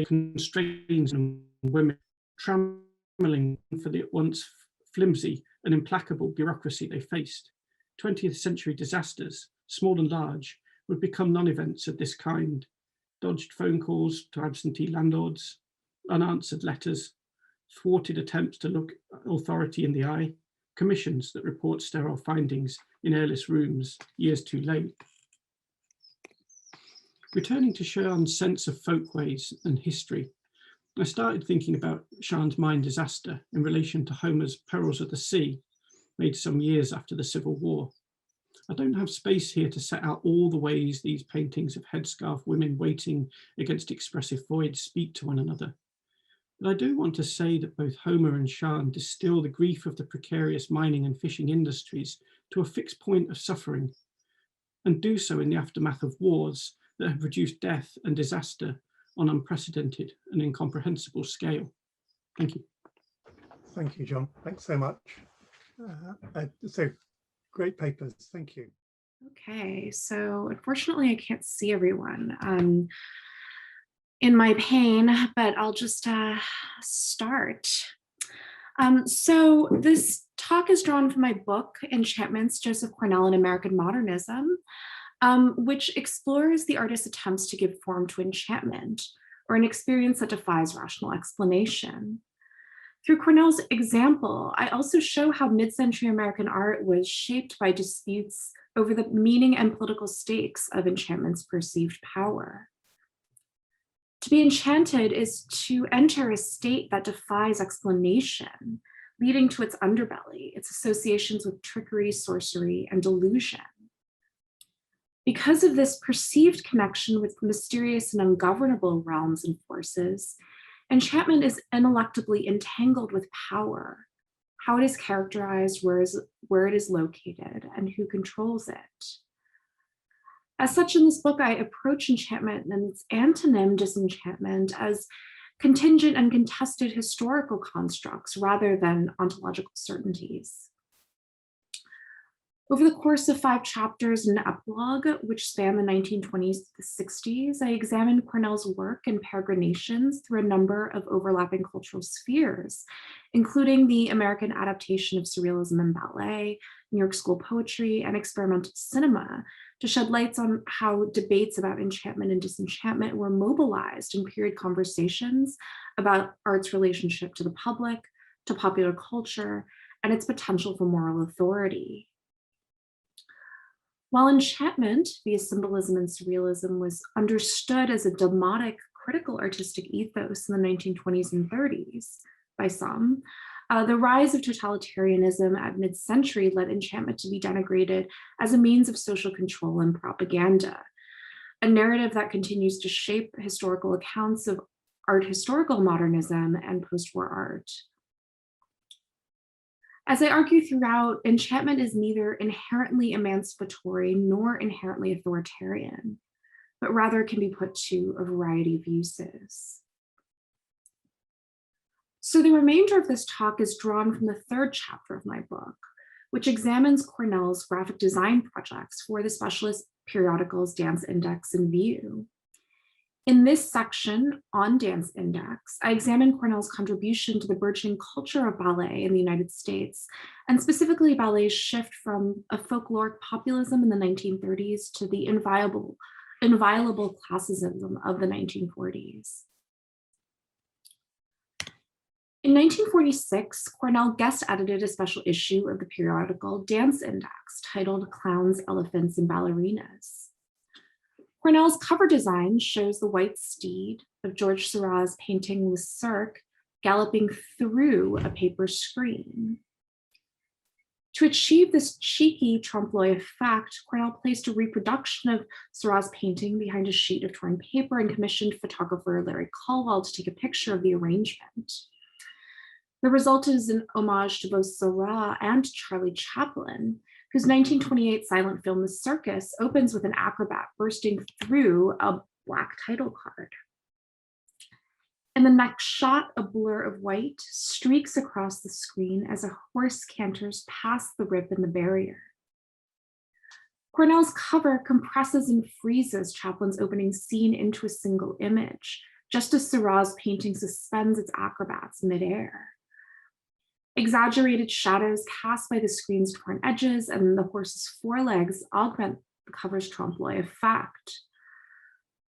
Speaker 4: constrains women, trammeling for the at once flimsy and implacable bureaucracy they faced. 20th century disasters, small and large, would become non-events of this kind. Dodged phone calls to absentee landlords, unanswered letters, thwarted attempts to look authority in the eye, commissions that report sterile findings in airless rooms years too late. Returning to Shahn's sense of folkways and history, I started thinking about Shahn's Mine Disaster in relation to Homer's Perils of the Sea, made some years after the Civil War. I don't have space here to set out all the ways these paintings of headscarf women waiting against expressive voids speak to one another. But I do want to say that both Homer and Shahn distill the grief of the precarious mining and fishing industries to a fixed point of suffering, and do so in the aftermath of wars that have produced death and disaster on unprecedented and incomprehensible scale. Thank you.
Speaker 1: Thank you, John. Thanks so much. So great papers. Thank you.
Speaker 5: Okay, so unfortunately I can't see everyone in my pain, but I'll just start. So this talk is drawn from my book, Enchantments, Joseph Cornell and American Modernism, which explores the artist's attempts to give form to enchantment, or an experience that defies rational explanation. Through Cornell's example, I also show how mid-century American art was shaped by disputes over the meaning and political stakes of enchantment's perceived power. To be enchanted is to enter a state that defies explanation, leading to its underbelly, its associations with trickery, sorcery, and delusion. Because of this perceived connection with mysterious and ungovernable realms and forces, enchantment is ineluctably entangled with power, how it is characterized, where it is located, and who controls it. As such, in this book, I approach enchantment and its antonym, disenchantment, as contingent and contested historical constructs rather than ontological certainties. Over the course of 5 chapters and an epilogue, which span the 1920s to the 60s, I examined Cornell's work and peregrinations through a number of overlapping cultural spheres, including the American adaptation of surrealism and ballet, New York school poetry, and experimental cinema, to shed lights on how debates about enchantment and disenchantment were mobilized in period conversations about art's relationship to the public, to popular culture, and its potential for moral authority. While enchantment, via symbolism and surrealism, was understood as a demotic critical artistic ethos in the 1920s and 30s by some, the rise of totalitarianism at mid-century led enchantment to be denigrated as a means of social control and propaganda, a narrative that continues to shape historical accounts of art historical modernism and post-war art. As I argue throughout, enchantment is neither inherently emancipatory nor inherently authoritarian, but rather can be put to a variety of uses. So the remainder of this talk is drawn from the 3rd chapter of my book, which examines Cornell's graphic design projects for the specialist periodicals Dance Index and View. In this section on Dance Index, I examine Cornell's contribution to the burgeoning culture of ballet in the United States, and specifically ballet's shift from a folkloric populism in the 1930s to the inviolable classicism of the 1940s. In 1946, Cornell guest edited a special issue of the periodical Dance Index titled Clowns, Elephants, and Ballerinas. Cornell's cover design shows the white steed of George Seurat's painting Lascaux galloping through a paper screen. To achieve this cheeky trompe-l'oeil effect, Cornell placed a reproduction of Seurat's painting behind a sheet of torn paper and commissioned photographer Larry Caldwell to take a picture of the arrangement. The result is an homage to both Seurat and Charlie Chaplin, whose 1928 silent film, The Circus, opens with an acrobat bursting through a black title card. In the next shot, a blur of white streaks across the screen as a horse canters past the rip in the barrier. Cornell's cover compresses and freezes Chaplin's opening scene into a single image, just as Seurat's painting suspends its acrobats midair. Exaggerated shadows cast by the screen's torn edges and the horse's forelegs augment the cover's trompe-l'oeil effect.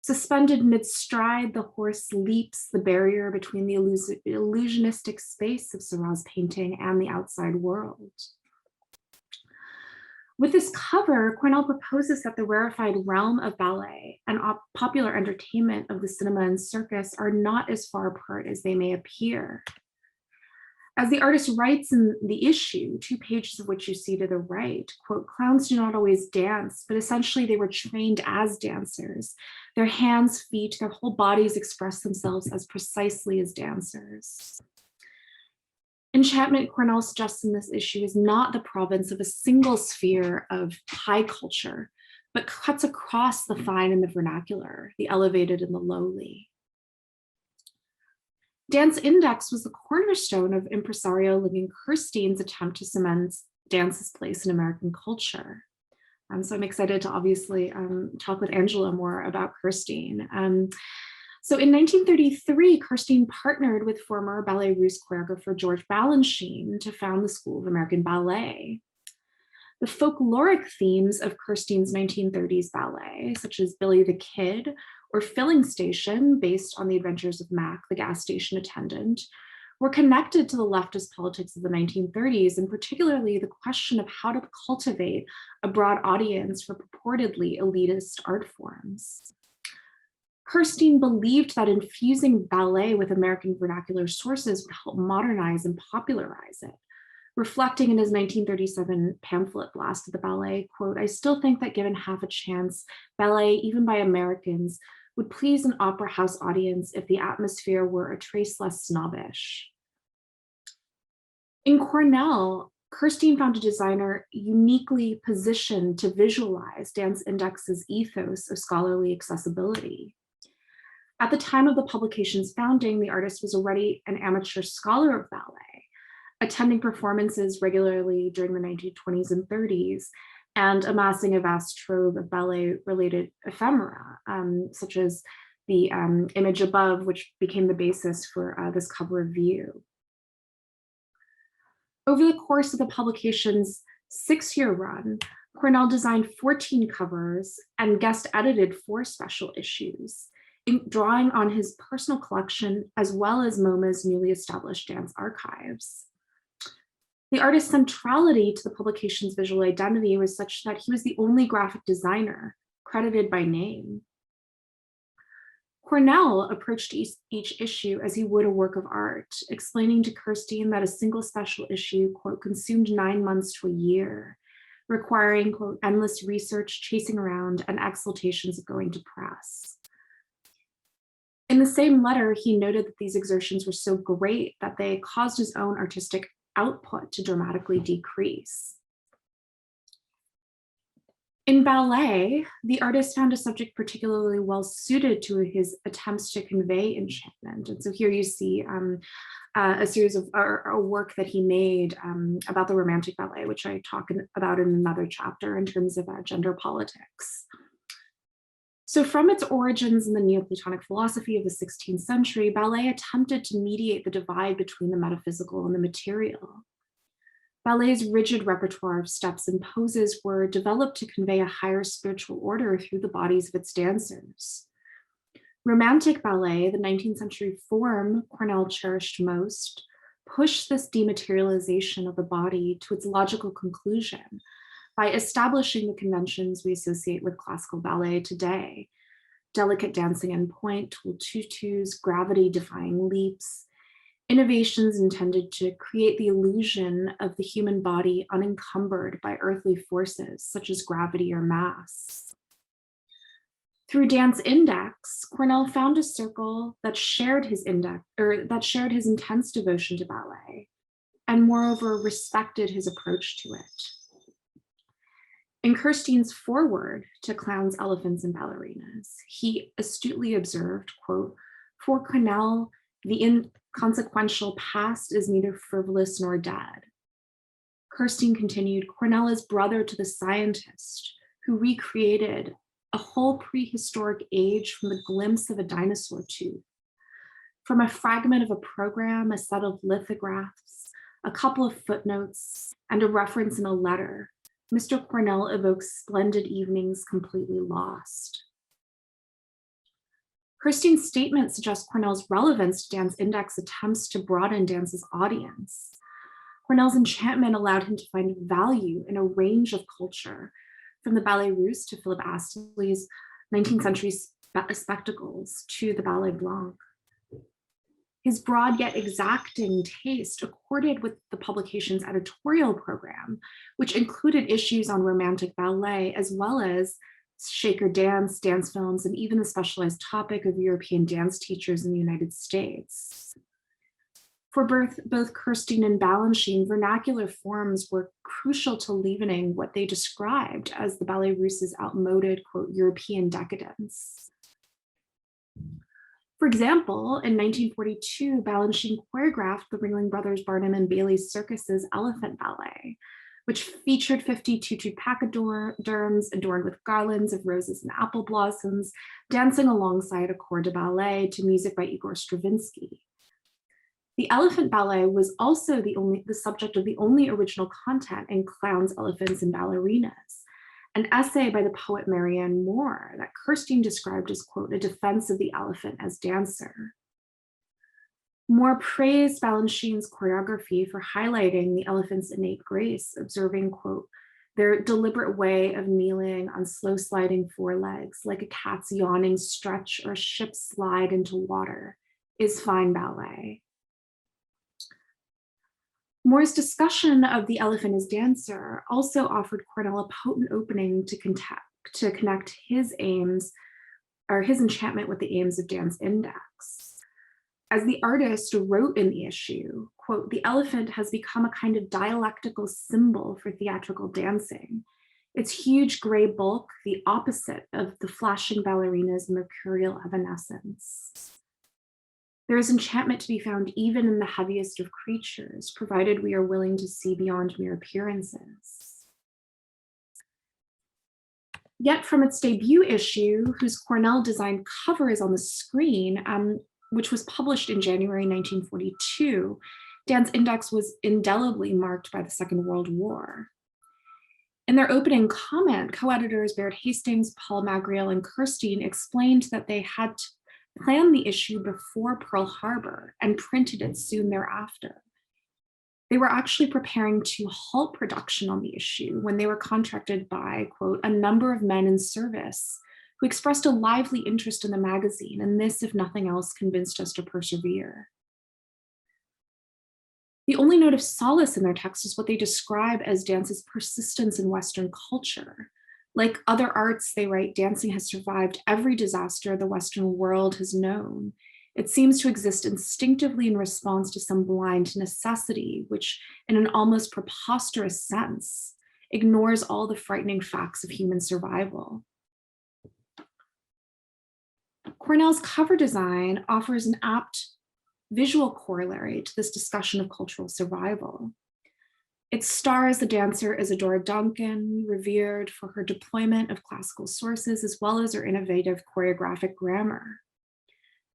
Speaker 5: Suspended mid-stride, the horse leaps the barrier between the illusionistic space of Seurat's painting and the outside world. With this cover, Cornell proposes that the rarefied realm of ballet and popular entertainment of the cinema and circus are not as far apart as they may appear. As the artist writes in the issue, 2 pages of which you see to the right, quote, "Clowns do not always dance, but essentially they were trained as dancers. Their hands, feet, their whole bodies express themselves as precisely as dancers." Enchantment, Cornell suggests in this issue, is not the province of a single sphere of high culture, but cuts across the fine and the vernacular, the elevated and the lowly. Dance Index was the cornerstone of impresario Lynn Kirstein's attempt to cement dance's place in American culture. So I'm excited to obviously talk with Angela more about Kirstein. So in 1933, Kirstein partnered with former Ballet Russe choreographer George Balanchine to found the School of American Ballet. The folkloric themes of Kirstein's 1930s ballet, such as Billy the Kid or Filling Station, based on the adventures of Mac, the gas station attendant, were connected to the leftist politics of the 1930s, and particularly the question of how to cultivate a broad audience for purportedly elitist art forms. Kirstein believed that infusing ballet with American vernacular sources would help modernize and popularize it, reflecting in his 1937 pamphlet Blast of the Ballet, quote, "I still think that given half a chance, ballet, even by Americans, would please an opera house audience if the atmosphere were a trace less snobbish." In Cornell, Kirstein found a designer uniquely positioned to visualize Dance Index's ethos of scholarly accessibility. At the time of the publication's founding, the artist was already an amateur scholar of ballet, attending performances regularly during the 1920s and 30s, and amassing a vast trove of ballet-related ephemera, such as the image above, which became the basis for this cover of View. Over the course of the publication's 6-year run, Cornell designed 14 covers and guest edited 4 special issues, drawing on his personal collection as well as MoMA's newly established dance archives. The artist's centrality to the publication's visual identity was such that he was the only graphic designer credited by name. Cornell approached each issue as he would a work of art, explaining to Kirstein that a single special issue, quote, consumed 9 months to a year, requiring, quote, endless research, chasing around, and exultations of going to press. In the same letter, he noted that these exertions were so great that they caused his own artistic output to dramatically decrease. In ballet, the artist found a subject particularly well suited to his attempts to convey enchantment. And so here you see a series of a work that he made about the Romantic ballet, which I talk about in another chapter in terms of gender politics. So from its origins in the Neoplatonic philosophy of the 16th century, ballet attempted to mediate the divide between the metaphysical and the material. Ballet's rigid repertoire of steps and poses were developed to convey a higher spiritual order through the bodies of its dancers. Romantic ballet, the 19th century form Cornell cherished most, pushed this dematerialization of the body to its logical conclusion by establishing the conventions we associate with classical ballet today: delicate dancing and point, tutus, gravity-defying leaps, innovations intended to create the illusion of the human body unencumbered by earthly forces such as gravity or mass. Through Dance Index, Cornell found a circle that shared his intense devotion to ballet, and moreover respected his approach to it. In Kirstein's foreword to Clowns, Elephants, and Ballerinas, he astutely observed, quote, "For Cornell, the inconsequential past is neither frivolous nor dead." Kirstein continued, "Cornell is brother to the scientist who recreated a whole prehistoric age from the glimpse of a dinosaur tooth. From a fragment of a program, a set of lithographs, a couple of footnotes, and a reference in a letter, Mr. Cornell evokes splendid evenings completely lost." Kirstein's statement suggests Cornell's relevance to Dance Index attempts to broaden dance's audience. Cornell's enchantment allowed him to find value in a range of culture, from the Ballet Russe to Philip Astley's 19th century spectacles to the Ballet Blanc. His broad yet exacting taste accorded with the publication's editorial program, which included issues on Romantic ballet, as well as Shaker dance, dance films, and even the specialized topic of European dance teachers in the United States. For both Kirstein and Balanchine, vernacular forms were crucial to leavening what they described as the Ballet Russe's outmoded, quote, European decadence. For example, in 1942, Balanchine choreographed the Ringling Brothers Barnum and Bailey Circus's Elephant Ballet, which featured 50 tutu pachyderms adorned with garlands of roses and apple blossoms, dancing alongside a corps de ballet to music by Igor Stravinsky. The Elephant Ballet was also the subject of the only original content in Clowns, Elephants, and Ballerinas, an essay by the poet Marianne Moore that Kirstein described as, quote, a defense of the elephant as dancer. Moore praised Balanchine's choreography for highlighting the elephant's innate grace, observing, quote, their deliberate way of kneeling on slow sliding forelegs, like a cat's yawning stretch or a ship's slide into water, is fine ballet. Moore's discussion of the elephant as dancer also offered Cornell a potent opening to connect his aims, or his enchantment, with the aims of Dance Index. As the artist wrote in the issue, quote, the elephant has become a kind of dialectical symbol for theatrical dancing. Its huge gray bulk, the opposite of the flashing ballerina's mercurial evanescence. There is enchantment to be found even in the heaviest of creatures, provided we are willing to see beyond mere appearances. Yet from its debut issue, whose Cornell designed cover is on the screen, which was published in January 1942, Dance Index was indelibly marked by the Second World War. In their opening comment, co-editors Baird Hastings, Paul Magriel, and Kirstein explained that they had planned the issue before Pearl Harbor and printed it soon thereafter. They were actually preparing to halt production on the issue when they were contracted by, quote, a number of men in service who expressed a lively interest in the magazine, and this, if nothing else, convinced us to persevere. The only note of solace in their text is what they describe as dance's persistence in Western culture. Like other arts, they write, dancing has survived every disaster the Western world has known. It seems to exist instinctively in response to some blind necessity, which, in an almost preposterous sense, ignores all the frightening facts of human survival. Cornell's cover design offers an apt visual corollary to this discussion of cultural survival. Its star as the dancer is Adora Duncan, revered for her deployment of classical sources as well as her innovative choreographic grammar.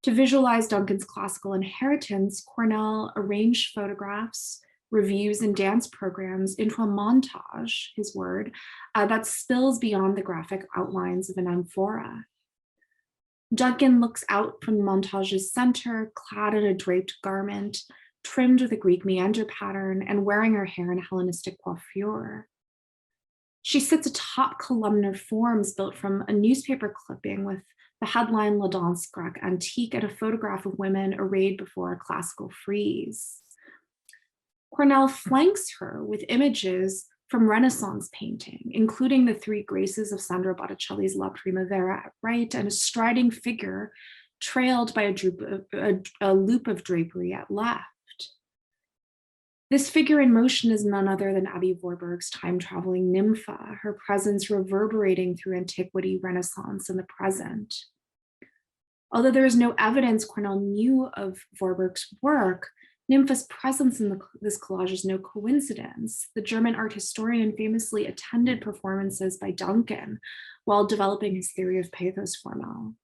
Speaker 5: To visualize Duncan's classical inheritance, Cornell arranged photographs, reviews, and dance programs into a montage, his word, that spills beyond the graphic outlines of an amphora. Duncan looks out from the montage's center, clad in a draped garment, trimmed with a Greek meander pattern and wearing her hair in a Hellenistic coiffure. She sits atop columnar forms built from a newspaper clipping with the headline La Danse Grecque Antique and a photograph of women arrayed before a classical frieze. Cornell flanks her with images from Renaissance painting, including the three graces of Sandro Botticelli's La Primavera at right and a striding figure trailed by a loop of drapery at left. This figure in motion is none other than Abby Warburg's time-traveling nympha, her presence reverberating through antiquity, Renaissance, and the present. Although there is no evidence Cornell knew of Warburg's work, Nympha's presence in this collage is no coincidence. The German art historian famously attended performances by Duncan while developing his theory of pathos formal.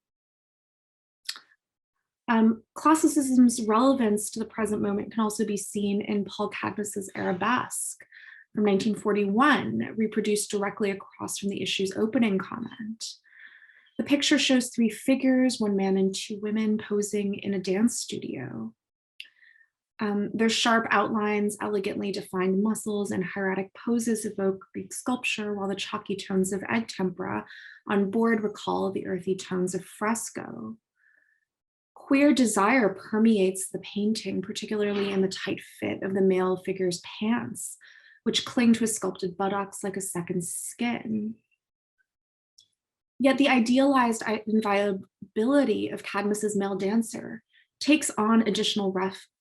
Speaker 5: Classicism's relevance to the present moment can also be seen in Paul Cagnus's Arabesque from 1941, reproduced directly across from the issue's opening comment. The picture shows three figures, one man and two women, posing in a dance studio. Their sharp outlines, elegantly defined muscles, and hieratic poses evoke Greek sculpture, while the chalky tones of egg tempera on board recall the earthy tones of fresco. Queer desire permeates the painting, particularly in the tight fit of the male figure's pants, which cling to his sculpted buttocks like a second skin. Yet the idealized inviolability of Cadmus's male dancer takes on additional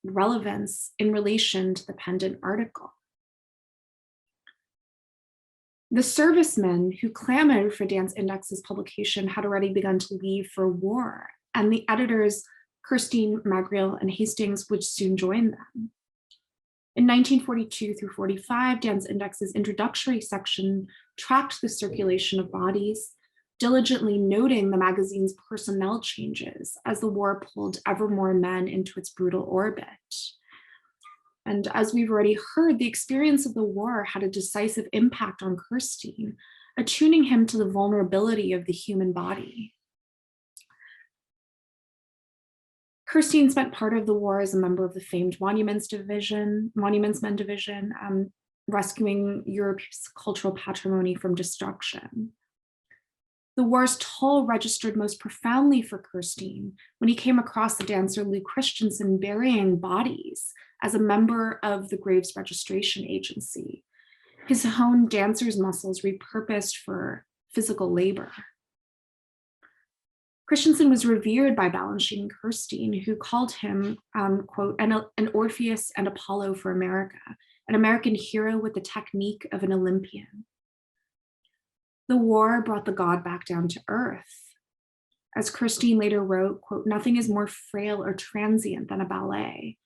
Speaker 5: relevance in relation to the pendant article. The servicemen who clamored for Dance Index's publication had already begun to leave for war, and the editors, Kirstein, Magriel, and Hastings, would soon join them. In 1942 through 45, Dance Index's introductory section tracked the circulation of bodies, diligently noting the magazine's personnel changes as the war pulled ever more men into its brutal orbit. And as we've already heard, the experience of the war had a decisive impact on Kirstein, attuning him to the vulnerability of the human body. Kirstein spent part of the war as a member of the famed Monuments Men Division, rescuing Europe's cultural patrimony from destruction. The war's toll registered most profoundly for Kirstein when he came across the dancer Lou Christensen burying bodies as a member of the Graves Registration Agency, his honed dancer's muscles repurposed for physical labor. Christensen was revered by Balanchine and Kirstein, who called him, quote, an Orpheus and Apollo for America, an American hero with the technique of an Olympian. The war brought the god back down to earth. As Kirstein later wrote, quote, nothing is more frail or transient than a ballet.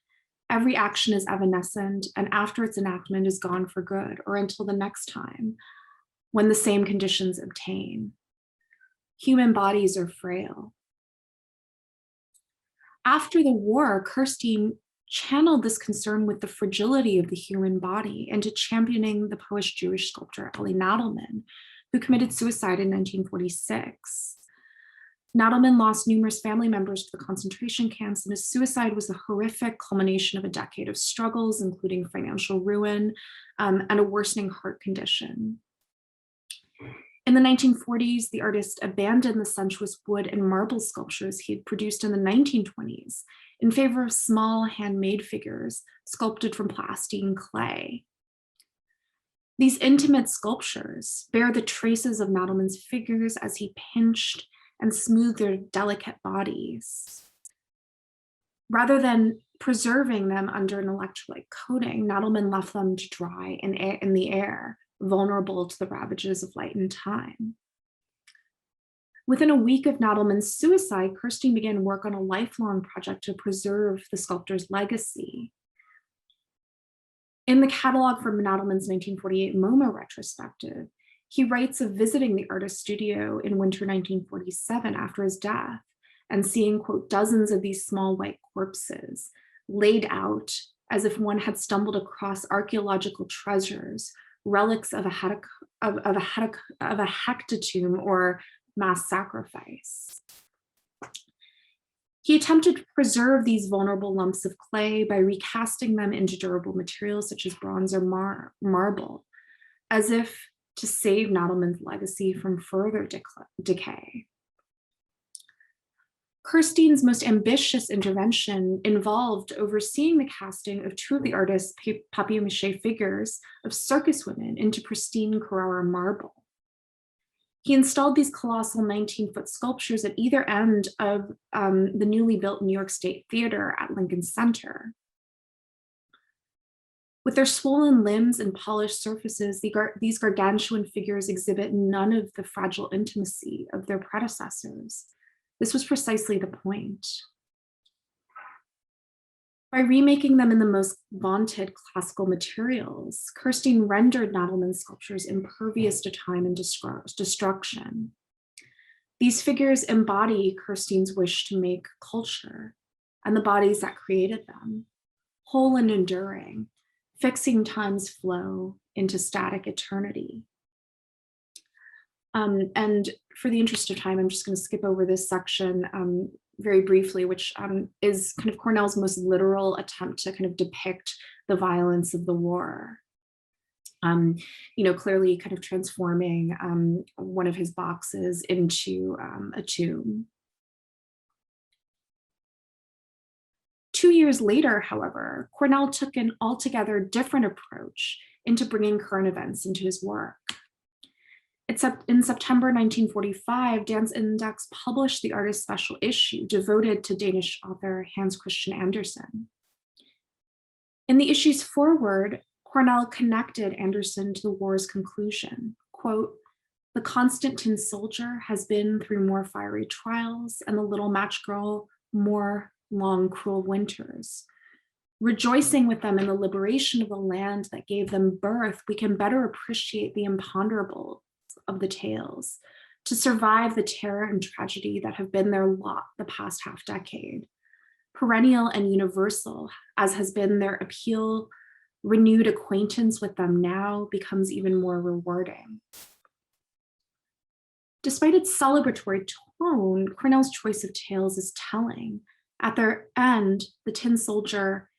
Speaker 5: Every action is evanescent, and after its enactment is gone for good, or until the next time, when the same conditions obtain. Human bodies are frail. After the war, Kirstein channeled this concern with the fragility of the human body into championing the Polish-Jewish sculptor Elie Natalman, who committed suicide in 1946. Natalman lost numerous family members to the concentration camps, and his suicide was the horrific culmination of a decade of struggles, including financial ruin and a worsening heart condition. In the 1940s, the artist abandoned the sensuous wood and marble sculptures he had produced in the 1920s in favor of small handmade figures sculpted from plastine clay. These intimate sculptures bear the traces of Natalman's figures as he pinched and smoothed their delicate bodies. Rather than preserving them under an electrolyte coating, Natalman left them to dry in the air, vulnerable to the ravages of light and time. Within a week of Natalman's suicide, Kirstein began work on a lifelong project to preserve the sculptor's legacy. In the catalog for Natalman's 1948 MoMA retrospective, he writes of visiting the artist's studio in winter 1947 after his death and seeing, quote, dozens of these small white corpses laid out as if one had stumbled across archaeological treasures, relics of a hecatomb or mass sacrifice. He attempted to preserve these vulnerable lumps of clay by recasting them into durable materials such as bronze or marble, as if to save Natalman's legacy from further decay. Kirstein's most ambitious intervention involved overseeing the casting of two of the artist's papier-mâché figures of circus women into pristine Carrara marble. He installed these colossal 19-foot sculptures at either end of the newly built New York State Theater at Lincoln Center. With their swollen limbs and polished surfaces, these gargantuan figures exhibit none of the fragile intimacy of their predecessors. This was precisely the point. By remaking them in the most vaunted classical materials, Kirstein rendered Natalman's sculptures impervious to time and destruction. These figures embody Kirstein's wish to make culture and the bodies that created them, whole and enduring, fixing time's flow into static eternity. And for the interest of time, I'm just going to skip over this section very briefly, which is kind of Cornell's most literal attempt to kind of depict the violence of the war. Clearly kind of transforming one of his boxes into a tomb. 2 years later, however, Cornell took an altogether different approach into bringing current events into his work. In September 1945, Dance Index published the artist's special issue devoted to Danish author Hans Christian Andersen. In the issue's foreword, Cornell connected Andersen to the war's conclusion. Quote, "The constant tin soldier has been through more fiery trials, and the little match girl more long, cruel winters. Rejoicing with them in the liberation of the land that gave them birth, we can better appreciate the imponderable of the tales, to survive the terror and tragedy that have been their lot the past half decade. Perennial and universal as has been their appeal, renewed acquaintance with them now becomes even more rewarding." Despite its celebratory tone, Cornell's choice of tales is telling, At their end, the tin soldier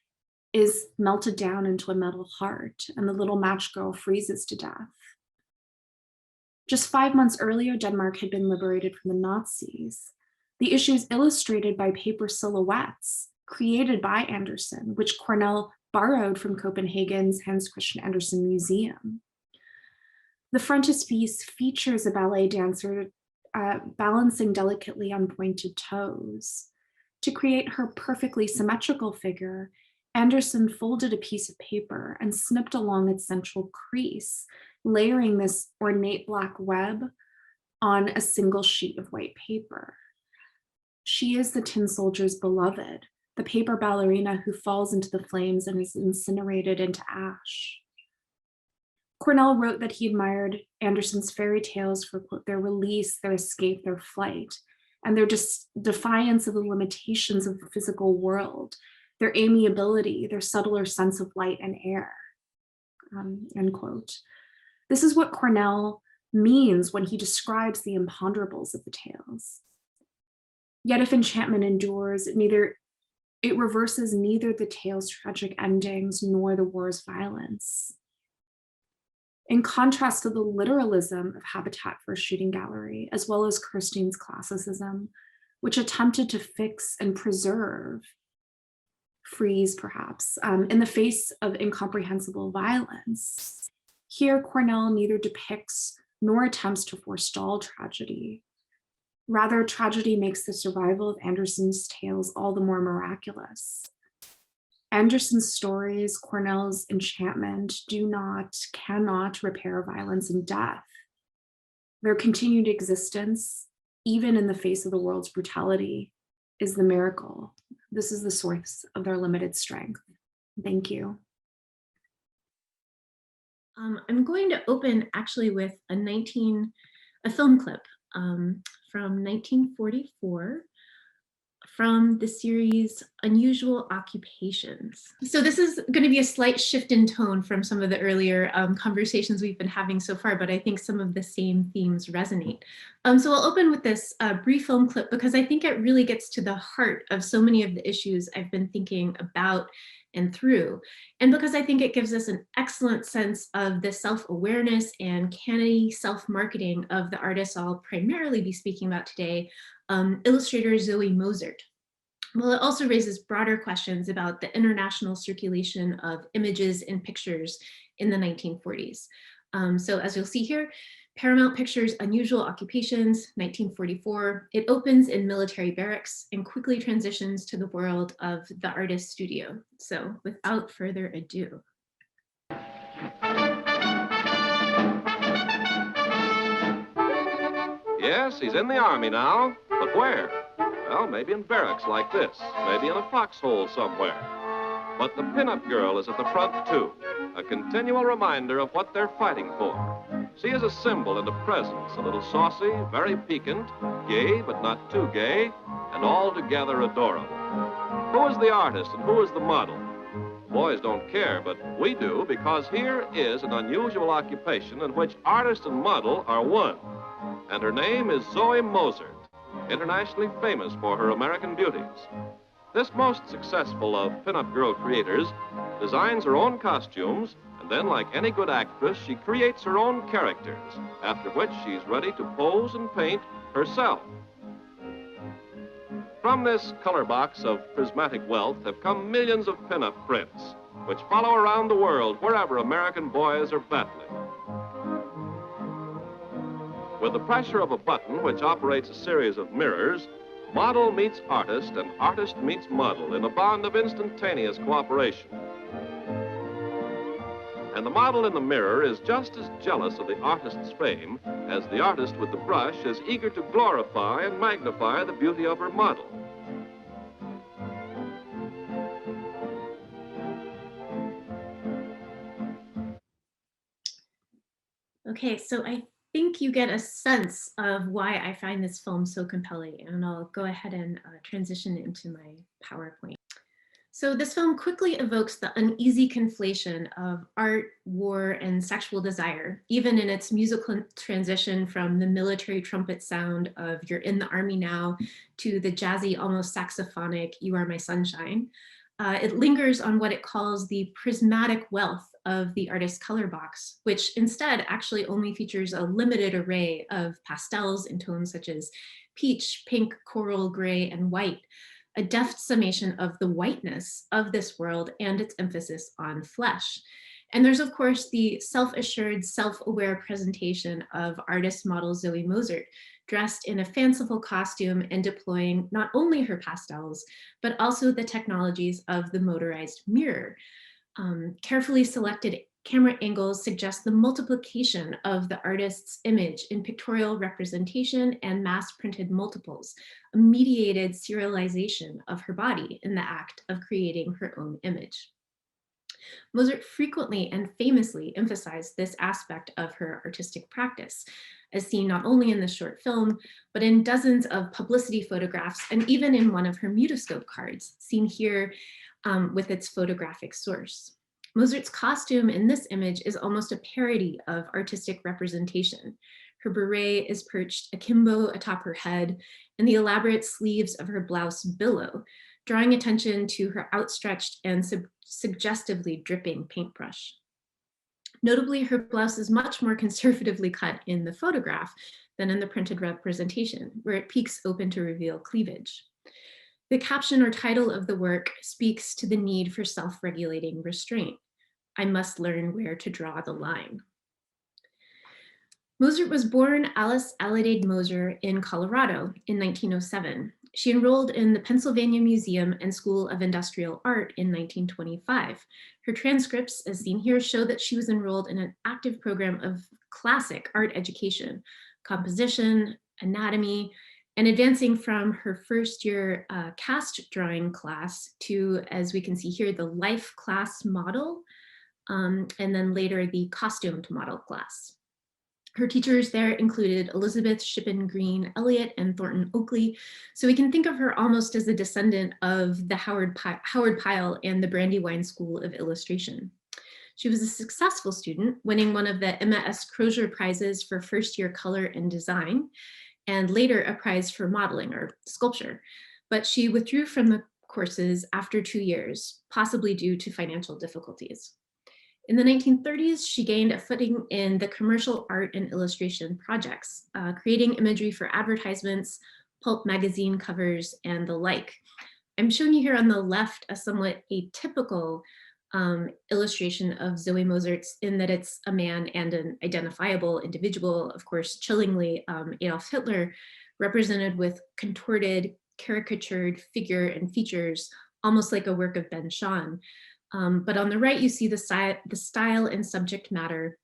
Speaker 5: is melted down into a metal heart, and the little match girl freezes to death. Just 5 months earlier, Denmark had been liberated from the Nazis. The issue is illustrated by paper silhouettes created by Andersen, which Cornell borrowed from Copenhagen's Hans Christian Andersen Museum. The frontispiece features a ballet dancer balancing delicately on pointed toes. To create her perfectly symmetrical figure, Andersen folded a piece of paper and snipped along its central crease, layering this ornate black web on a single sheet of white paper. She is the tin soldier's beloved, the paper ballerina who falls into the flames and is incinerated into ash. Cornell wrote that he admired Andersen's fairy tales for their release, their escape, their flight, and their defiance of the limitations of the physical world, their amiability, their subtler sense of light and air, end quote. This is what Cornell means when he describes the imponderables of the tales. Yet if enchantment endures, it reverses neither the tale's tragic endings nor the war's violence. In contrast to the literalism of Habitat for a Shooting Gallery, as well as Kirstein's classicism, which attempted to fix and preserve, freeze perhaps, in the face of incomprehensible violence, here Cornell neither depicts nor attempts to forestall tragedy. Rather, tragedy makes the survival of Andersen's tales all the more miraculous. Andersen's stories, Cornell's enchantment, cannot repair violence and death. Their continued existence, even in the face of the world's brutality, is the miracle. This is the source of their limited strength. Thank you.
Speaker 6: I'm going to open actually with a film clip from 1944 from the series Unusual Occupations. So this is going to be a slight shift in tone from some of the earlier conversations we've been having so far, but I think some of the same themes resonate. So I'll open with this brief film clip because I think it really gets to the heart of so many of the issues I've been thinking about and through. And because I think it gives us an excellent sense of the self-awareness and canny self-marketing of the artists I'll primarily be speaking about today, illustrator Zoe Mozart. Well, it also raises broader questions about the international circulation of images and pictures in the 1940s. So as you'll see here, Paramount Pictures' Unusual Occupations, 1944. It opens in military barracks and quickly transitions to the world of the artist's studio. So without further ado.
Speaker 7: Yes, he's in the army now, but where? Well, maybe in barracks like this, maybe in a foxhole somewhere. But the pinup girl is at the front too, a continual reminder of what they're fighting for. She is a symbol and a presence, a little saucy, very piquant, gay but not too gay, and altogether adorable. Who is the artist and who is the model? Boys don't care, but we do, because here is an unusual occupation in which artist and model are one. And her name is Zoe Moser, internationally famous for her American beauties. This most successful of pinup girl creators designs her own costumes, and then, like any good actress, she creates her own characters, after which she's ready to pose and paint herself. From this color box of prismatic wealth have come millions of pinup prints, which follow around the world wherever American boys are battling. With the pressure of a button which operates a series of mirrors, model meets artist and artist meets model in a bond of instantaneous cooperation. And the model in the mirror is just as jealous of the artist's fame as the artist with the brush is eager to glorify and magnify the beauty of her model.
Speaker 6: Okay, so I think you get a sense of why I find this film so compelling, and I'll go ahead and transition into my PowerPoint. So this film quickly evokes the uneasy conflation of art, war, and sexual desire, even in its musical transition from the military trumpet sound of "You're in the Army Now" to the jazzy, almost saxophonic "You Are My Sunshine." It lingers on what it calls the prismatic wealth of the artist's color box, which instead actually only features a limited array of pastels in tones such as peach, pink, coral, gray, and white, a deft summation of the whiteness of this world and its emphasis on flesh. And there's, of course, the self-assured, self-aware presentation of artist model Zoe Mozart, dressed in a fanciful costume and deploying not only her pastels, but also the technologies of the motorized mirror. Carefully selected camera angles suggest the multiplication of the artist's image in pictorial representation and mass-printed multiples, a mediated serialization of her body in the act of creating her own image. Mozart frequently and famously emphasized this aspect of her artistic practice, as seen not only in the short film, but in dozens of publicity photographs and even in one of her mutoscope cards, seen here with its photographic source. Mozart's costume in this image is almost a parody of artistic representation. Her beret is perched akimbo atop her head, and the elaborate sleeves of her blouse billow, drawing attention to her outstretched and suggestively dripping paintbrush. Notably, her blouse is much more conservatively cut in the photograph than in the printed representation, where it peeks open to reveal cleavage. The caption or title of the work speaks to the need for self-regulating restraint. I must learn where to draw the line. Mozart was born Alice Adelaide Moser in Colorado in 1907. She enrolled in the Pennsylvania Museum and School of Industrial Art in 1925. Her transcripts, as seen here, show that she was enrolled in an active program of classic art education, composition, anatomy, and advancing from her first year cast drawing class to, as we can see here, the life class model, and then later the costumed model class. Her teachers there included Elizabeth Shippen Green Elliott and Thornton Oakley, so we can think of her almost as a descendant of the Howard Pyle and the Brandywine School of Illustration. She was a successful student, winning one of the Emma S. Crozier Prizes for first year color and design, and later a prize for modeling or sculpture, but she withdrew from the courses after 2 years, possibly due to financial difficulties. In the 1930s, she gained a footing in the commercial art and illustration projects, creating imagery for advertisements, pulp magazine covers, and the like. I'm showing you here on the left a somewhat atypical illustration of Zoe Mozart's, in that it's a man and an identifiable individual, of course, chillingly Adolf Hitler, represented with contorted, caricatured figure and features, almost like a work of Ben Shahn. But on the right, you see the style and subject matter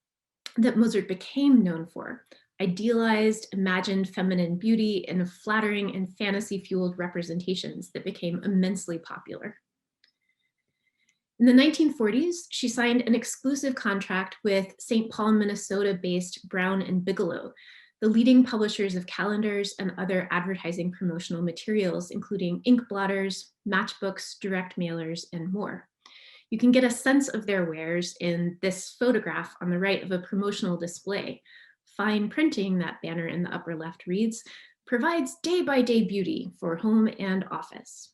Speaker 6: that Mozart became known for: idealized, imagined feminine beauty in flattering and fantasy-fueled representations that became immensely popular. In the 1940s, she signed an exclusive contract with St. Paul, Minnesota-based Brown and Bigelow, the leading publishers of calendars and other advertising promotional materials, including ink blotters, matchbooks, direct mailers, and more. You can get a sense of their wares in this photograph on the right of a promotional display. Fine printing, that banner in the upper left reads, provides day-by-day beauty for home and office.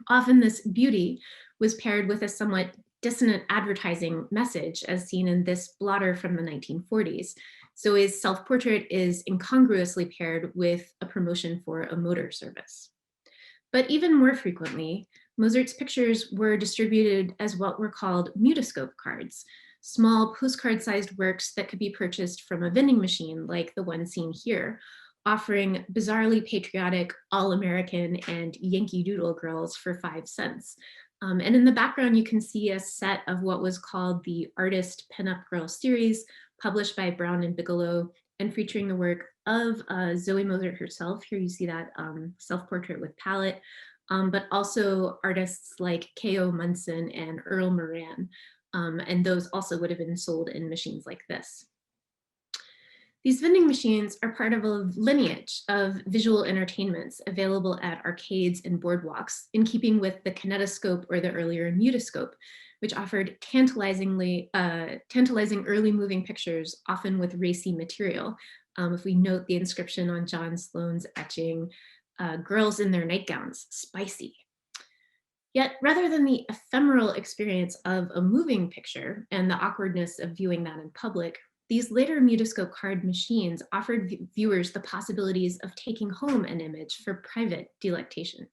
Speaker 6: Often this beauty was paired with a somewhat dissonant advertising message, as seen in this blotter from the 1940s. Zoe's self-portrait is incongruously paired with a promotion for a motor service. But even more frequently, Mozart's pictures were distributed as what were called mutoscope cards, small postcard-sized works that could be purchased from a vending machine like the one seen here, offering bizarrely patriotic All-American and Yankee Doodle girls for 5 cents. And in the background, you can see a set of what was called the Artist Pinup Girl series, published by Brown and Bigelow, and featuring the work of Zoe Mozart herself. Here you see that self-portrait with palette, but also artists like K.O. Munson and Earl Moran, and those also would have been sold in machines like this. These vending machines are part of a lineage of visual entertainments available at arcades and boardwalks, in keeping with the kinetoscope or the earlier mutoscope, which offered tantalizing early moving pictures, often with racy material. If we note the inscription on John Sloane's etching, girls in their nightgowns, spicy. Yet rather than the ephemeral experience of a moving picture and the awkwardness of viewing that in public, these later mutoscope card machines offered viewers the possibilities of taking home an image for private delectation.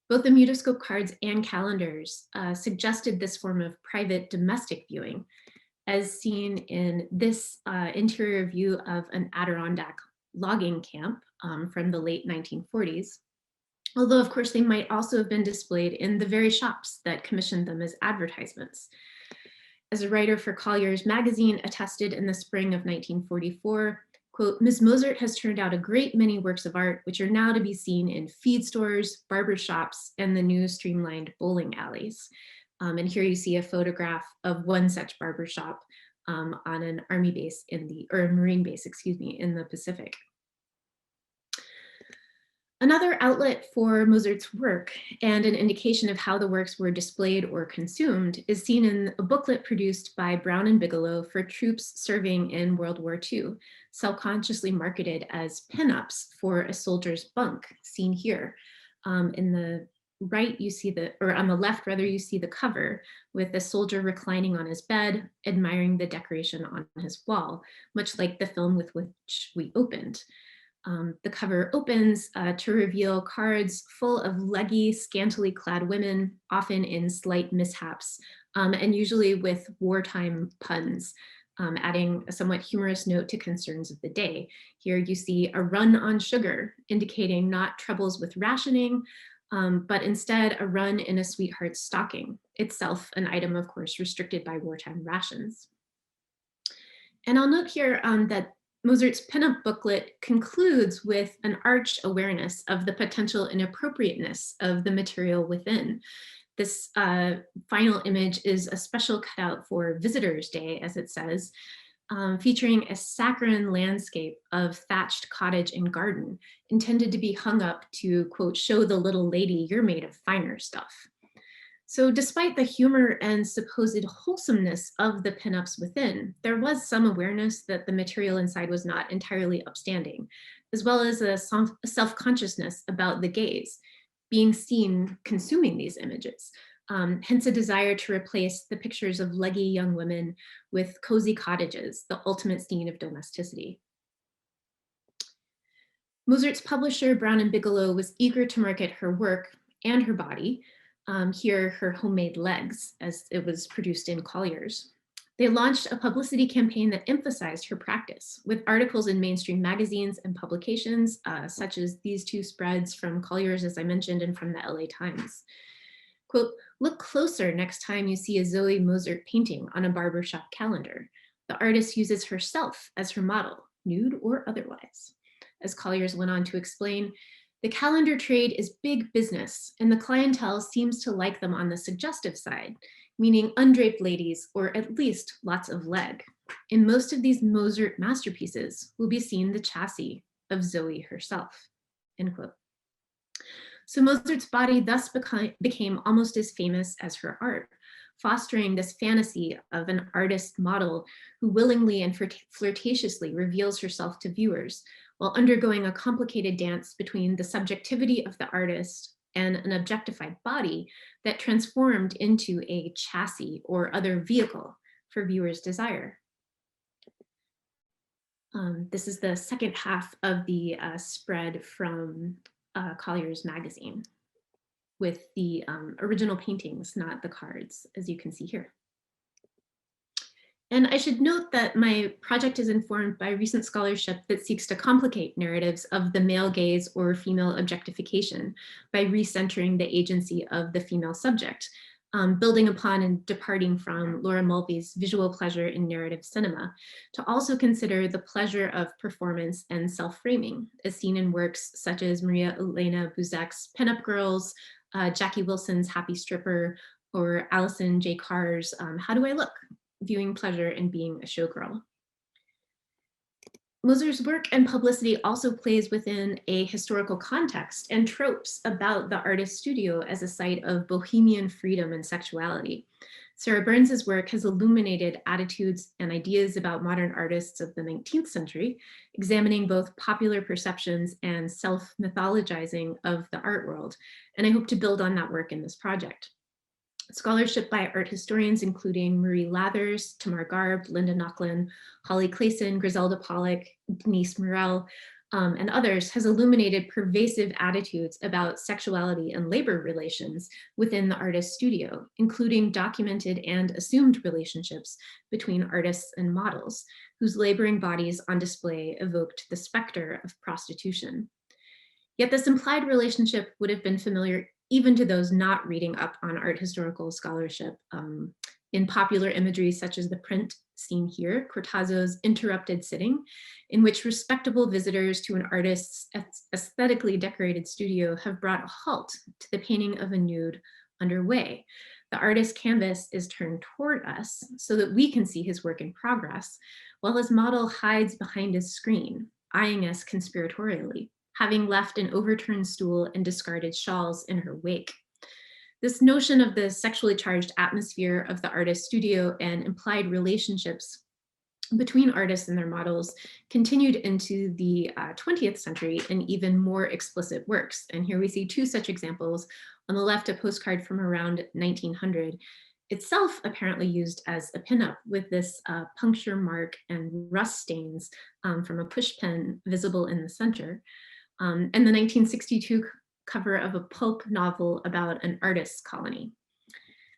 Speaker 6: Both the mutoscope cards and calendars suggested this form of private domestic viewing, as seen in this interior view of an Adirondack logging camp from the late 1940s. Although of course they might also have been displayed in the very shops that commissioned them as advertisements. As a writer for Collier's magazine attested in the spring of 1944, quote, "Ms. Mozart has turned out a great many works of art which are now to be seen in feed stores, barber shops, and the new streamlined bowling alleys." And here you see a photograph of one such barber shop on an army base or a Marine base, excuse me, in the Pacific. Another outlet for Mozart's work and an indication of how the works were displayed or consumed is seen in a booklet produced by Brown and Bigelow for troops serving in World War II, self-consciously marketed as pinups for a soldier's bunk, seen here. In the right, you see or on the left rather, you see the cover with a soldier reclining on his bed, admiring the decoration on his wall, much like the film with which we opened. The cover opens to reveal cards full of leggy, scantily clad women, often in slight mishaps, and usually with wartime puns, adding a somewhat humorous note to concerns of the day. Here you see a run on sugar, indicating not troubles with rationing, but instead a run in a sweetheart's stocking, itself an item, of course, restricted by wartime rations. And I'll note here that Mozart's pinup booklet concludes with an arch awareness of the potential inappropriateness of the material within. This final image is a special cutout for Visitors' Day, as it says, featuring a saccharine landscape of thatched cottage and garden, intended to be hung up to, quote, "show the little lady you're made of finer stuff." So despite the humor and supposed wholesomeness of the pinups within, there was some awareness that the material inside was not entirely upstanding, as well as a self-consciousness about the gaze, being seen consuming these images. Hence a desire to replace the pictures of leggy young women with cozy cottages, the ultimate scene of domesticity. Mozart's publisher, Brown and Bigelow, was eager to market her work and her body, here her homemade legs, as it was produced in Collier's. They launched a publicity campaign that emphasized her practice with articles in mainstream magazines and publications, such as these two spreads from Collier's, as I mentioned, and from the LA Times. Quote, "Look closer next time you see a Zoe Mozart painting on a barbershop calendar. The artist uses herself as her model, nude or otherwise." As Collier's went on to explain, "The calendar trade is big business, and the clientele seems to like them on the suggestive side, meaning undraped ladies or at least lots of leg. In most of these Mozart masterpieces will be seen the chassis of Zoe herself," end quote. So Mozart's body thus became almost as famous as her art, fostering this fantasy of an artist model who willingly and flirtatiously reveals herself to viewers, while undergoing a complicated dance between the subjectivity of the artist and an objectified body that transformed into a chassis or other vehicle for viewers' desire. This is the second half of the spread from Collier's magazine, with the original paintings, not the cards, as you can see here. And I should note that my project is informed by recent scholarship that seeks to complicate narratives of the male gaze or female objectification by recentering the agency of the female subject, building upon and departing from Laura Mulvey's visual pleasure in narrative cinema, to also consider the pleasure of performance and self-framing, as seen in works such as Maria Elena Buzek's Pinup Girls, Jackie Wilson's Happy Stripper, or Alison J. Carr's How Do I Look? Viewing pleasure in being a showgirl. Moser's work and publicity also plays within a historical context and tropes about the artist studio as a site of bohemian freedom and sexuality. Sarah Burns's work has illuminated attitudes and ideas about modern artists of the 19th century, examining both popular perceptions and self-mythologizing of the art world. And I hope to build on that work in this project. Scholarship by art historians, including Marie Lathers, Tamar Garb, Linda Nochlin, Holly Clayson, Griselda Pollock, Denise Murrell, and others, has illuminated pervasive attitudes about sexuality and labor relations within the artist studio, including documented and assumed relationships between artists and models, whose laboring bodies on display evoked the specter of prostitution. Yet this implied relationship would have been familiar even to those not reading up on art historical scholarship, in popular imagery such as the print seen here, Cortazzo's Interrupted Sitting, in which respectable visitors to an artist's aesthetically decorated studio have brought a halt to the painting of a nude underway. The artist's canvas is turned toward us so that we can see his work in progress, while his model hides behind his screen, eyeing us conspiratorially, having left an overturned stool and discarded shawls in her wake. This notion of the sexually charged atmosphere of the artist studio and implied relationships between artists and their models continued into the 20th century in even more explicit works. And here we see two such examples. On the left, a postcard from around 1900, itself apparently used as a pinup, with this puncture mark and rust stains from a push pen visible in the center. And the 1962 cover of a pulp novel about an artist's colony.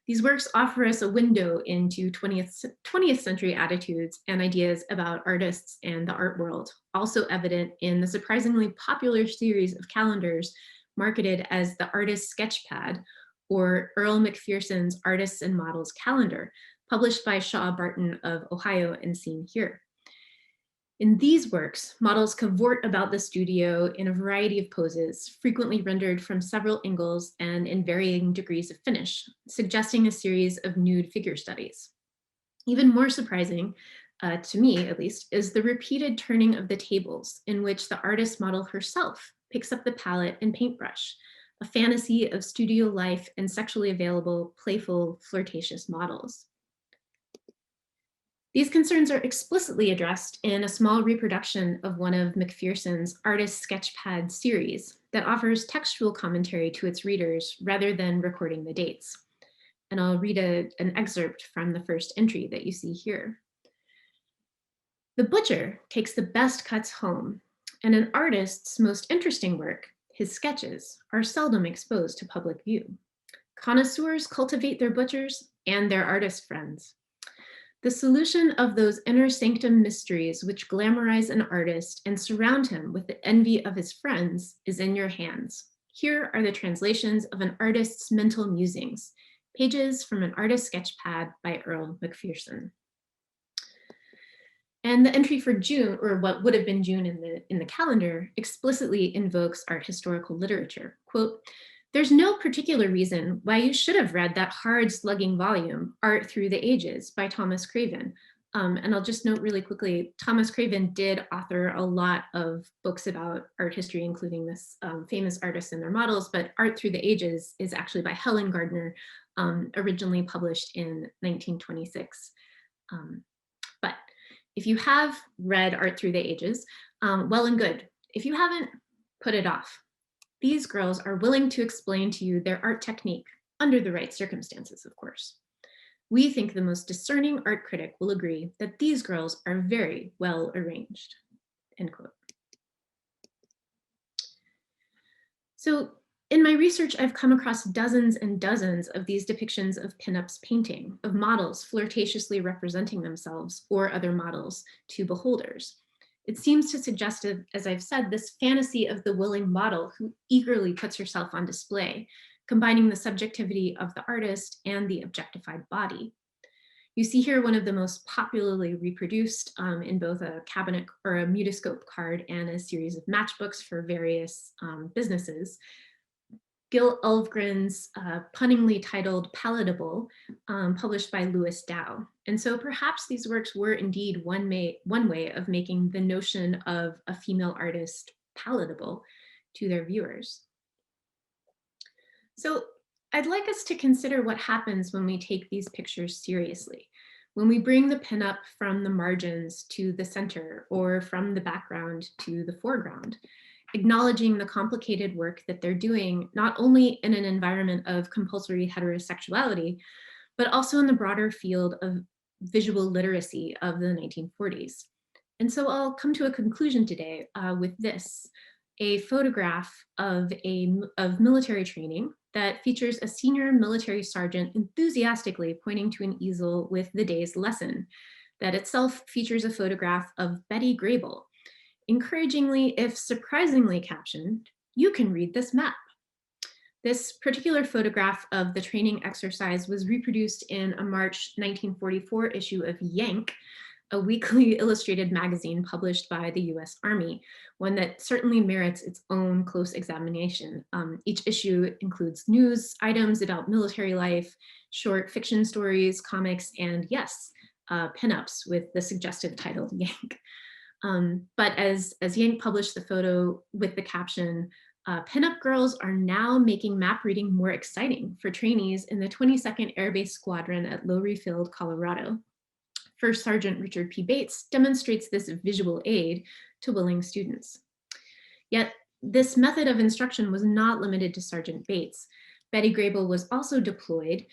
Speaker 6: These works offer us a window into 20th century attitudes and ideas about artists and the art world, also evident in the surprisingly popular series of calendars marketed as the Artist Sketchpad, or Earl Macpherson's Artists and Models Calendar, published by Shaw Barton of Ohio and seen here. In these works, models cavort about the studio in a variety of poses, frequently rendered from several angles and in varying degrees of finish, suggesting a series of nude figure studies. Even more surprising, to me at least, is the repeated turning of the tables, in which the artist model herself picks up the palette and paintbrush, a fantasy of studio life and sexually available, playful, flirtatious models. These concerns are explicitly addressed in a small reproduction of one of Macpherson's Artist Sketchpad series that offers textual commentary to its readers rather than recording the dates. And I'll read an excerpt from the first entry that you see here. The butcher takes the best cuts home, and an artist's most interesting work, his sketches, are seldom exposed to public view. Connoisseurs cultivate their butchers and their artist friends. The solution of those inner sanctum mysteries which glamorize an artist and surround him with the envy of his friends is in your hands. Here are the translations of an artist's mental musings, pages from an artist sketchpad by Earl Macpherson. And the entry for June, or what would have been June in the calendar, explicitly invokes art historical literature. Quote, "There's no particular reason why you should have read that hard slugging volume, Art Through the Ages by Thomas Craven." And I'll just note really quickly, Thomas Craven did author a lot of books about art history, including this famous artists and their models, but Art Through the Ages is actually by Helen Gardner, originally published in 1926. But if you have read Art Through the Ages, well and good. If you haven't, put it off. These girls are willing to explain to you their art technique, under the right circumstances, of course. We think the most discerning art critic will agree that these girls are very well arranged, end quote. So in my research, I've come across dozens and dozens of these depictions of pinups painting, of models flirtatiously representing themselves or other models to beholders. It seems to suggest, as I've said, this fantasy of the willing model who eagerly puts herself on display, combining the subjectivity of the artist and the objectified body. You see here one of the most popularly reproduced in both a cabinet or a mutoscope card and a series of matchbooks for various businesses. Gil Ulfgren's punningly titled Palatable, published by Louis Dow. And so perhaps these works were indeed one way of making the notion of a female artist palatable to their viewers. So I'd like us to consider what happens when we take these pictures seriously, when we bring the pinup from the margins to the center or from the background to the foreground, acknowledging the complicated work that they're doing, not only in an environment of compulsory heterosexuality, but also in the broader field of visual literacy of the 1940s. And so I'll come to a conclusion today with this, a photograph of military training that features a senior military sergeant enthusiastically pointing to an easel with the day's lesson, that itself features a photograph of Betty Grable, encouragingly, if surprisingly captioned, "You can read this map." This particular photograph of the training exercise was reproduced in a March 1944 issue of Yank, a weekly illustrated magazine published by the US Army, one that certainly merits its own close examination. Each issue includes news items about military life, short fiction stories, comics, and yes, pinups with the suggestive title Yank. But as Yank published the photo with the caption, pinup girls are now making map reading more exciting for trainees in the 22nd Air-Based Squadron at Lowry Field, Colorado. First Sergeant Richard P. Bates demonstrates this visual aid to willing students. Yet this method of instruction was not limited to Sergeant Bates. Betty Grable was also deployed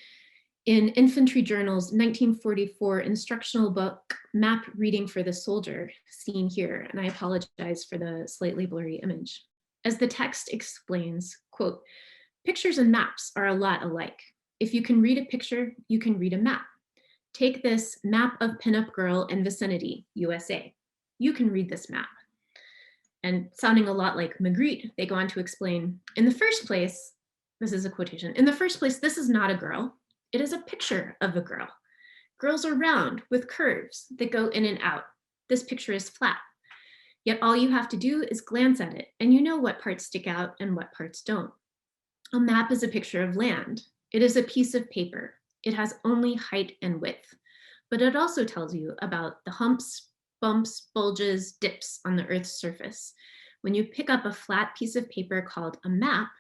Speaker 6: in Infantry Journal's 1944 instructional book, Map Reading for the Soldier, seen here, and I apologize for the slightly blurry image. As the text explains, quote, "Pictures and maps are a lot alike. If you can read a picture, you can read a map. Take this map of pinup girl and vicinity, USA. You can read this map." And sounding a lot like Magritte, they go on to explain, in the first place, this is a quotation, "In the first place, this is not a girl. It is a picture of a girl. Girls are round with curves that go in and out. This picture is flat. Yet all you have to do is glance at it and you know what parts stick out and what parts don't. A map is a picture of land. It is a piece of paper. It has only height and width, but it also tells you about the humps, bumps, bulges, dips on the Earth's surface. When you pick up a flat piece of paper called a map,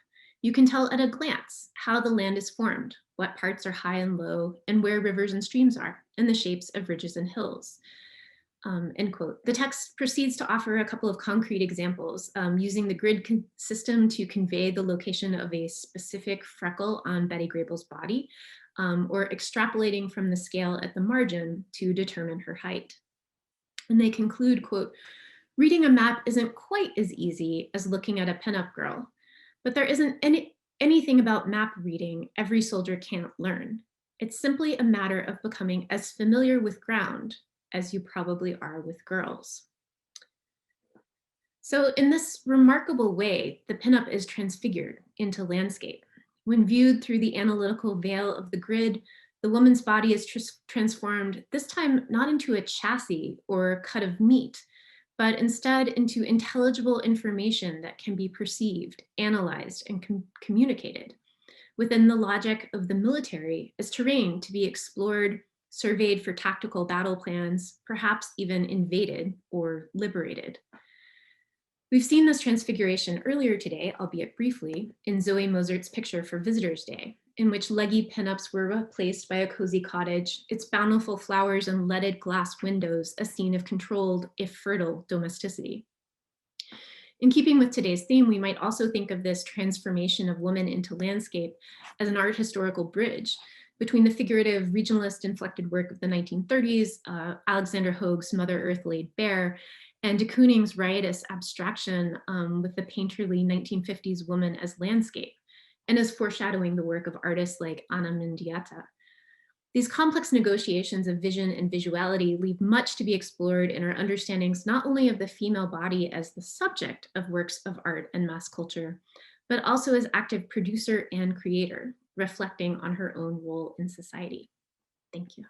Speaker 6: you can tell at a glance how the land is formed, what parts are high and low, and where rivers and streams are, and the shapes of ridges and hills." End quote. The text proceeds to offer a couple of concrete examples, using the grid system to convey the location of a specific freckle on Betty Grable's body, or extrapolating from the scale at the margin to determine her height. And they conclude, quote, "Reading a map isn't quite as easy as looking at a pinup girl, but there isn't anything about map reading every soldier can't learn. It's simply a matter of becoming as familiar with ground as you probably are with girls." So in this remarkable way, the pinup is transfigured into landscape. When viewed through the analytical veil of the grid, the woman's body is transformed, this time not into a chassis or cut of meat, but instead into intelligible information that can be perceived, analyzed, and communicated within the logic of the military as terrain to be explored, surveyed for tactical battle plans, perhaps even invaded or liberated. We've seen this transfiguration earlier today, albeit briefly, in Zoe Mozart's picture for Visitors' Day, in which leggy pinups were replaced by a cozy cottage, its bountiful flowers and leaded glass windows, a scene of controlled, if fertile, domesticity. In keeping with today's theme, we might also think of this transformation of woman into landscape as an art historical bridge between the figurative regionalist inflected work of the 1930s, Alexander Hoag's Mother Earth Laid Bare, and de Kooning's riotous abstraction with the painterly 1950s woman as landscape, and as foreshadowing the work of artists like Anna Mendieta. These complex negotiations of vision and visuality leave much to be explored in our understandings not only of the female body as the subject of works of art and mass culture, but also as active producer and creator, reflecting on her own role in society. Thank you.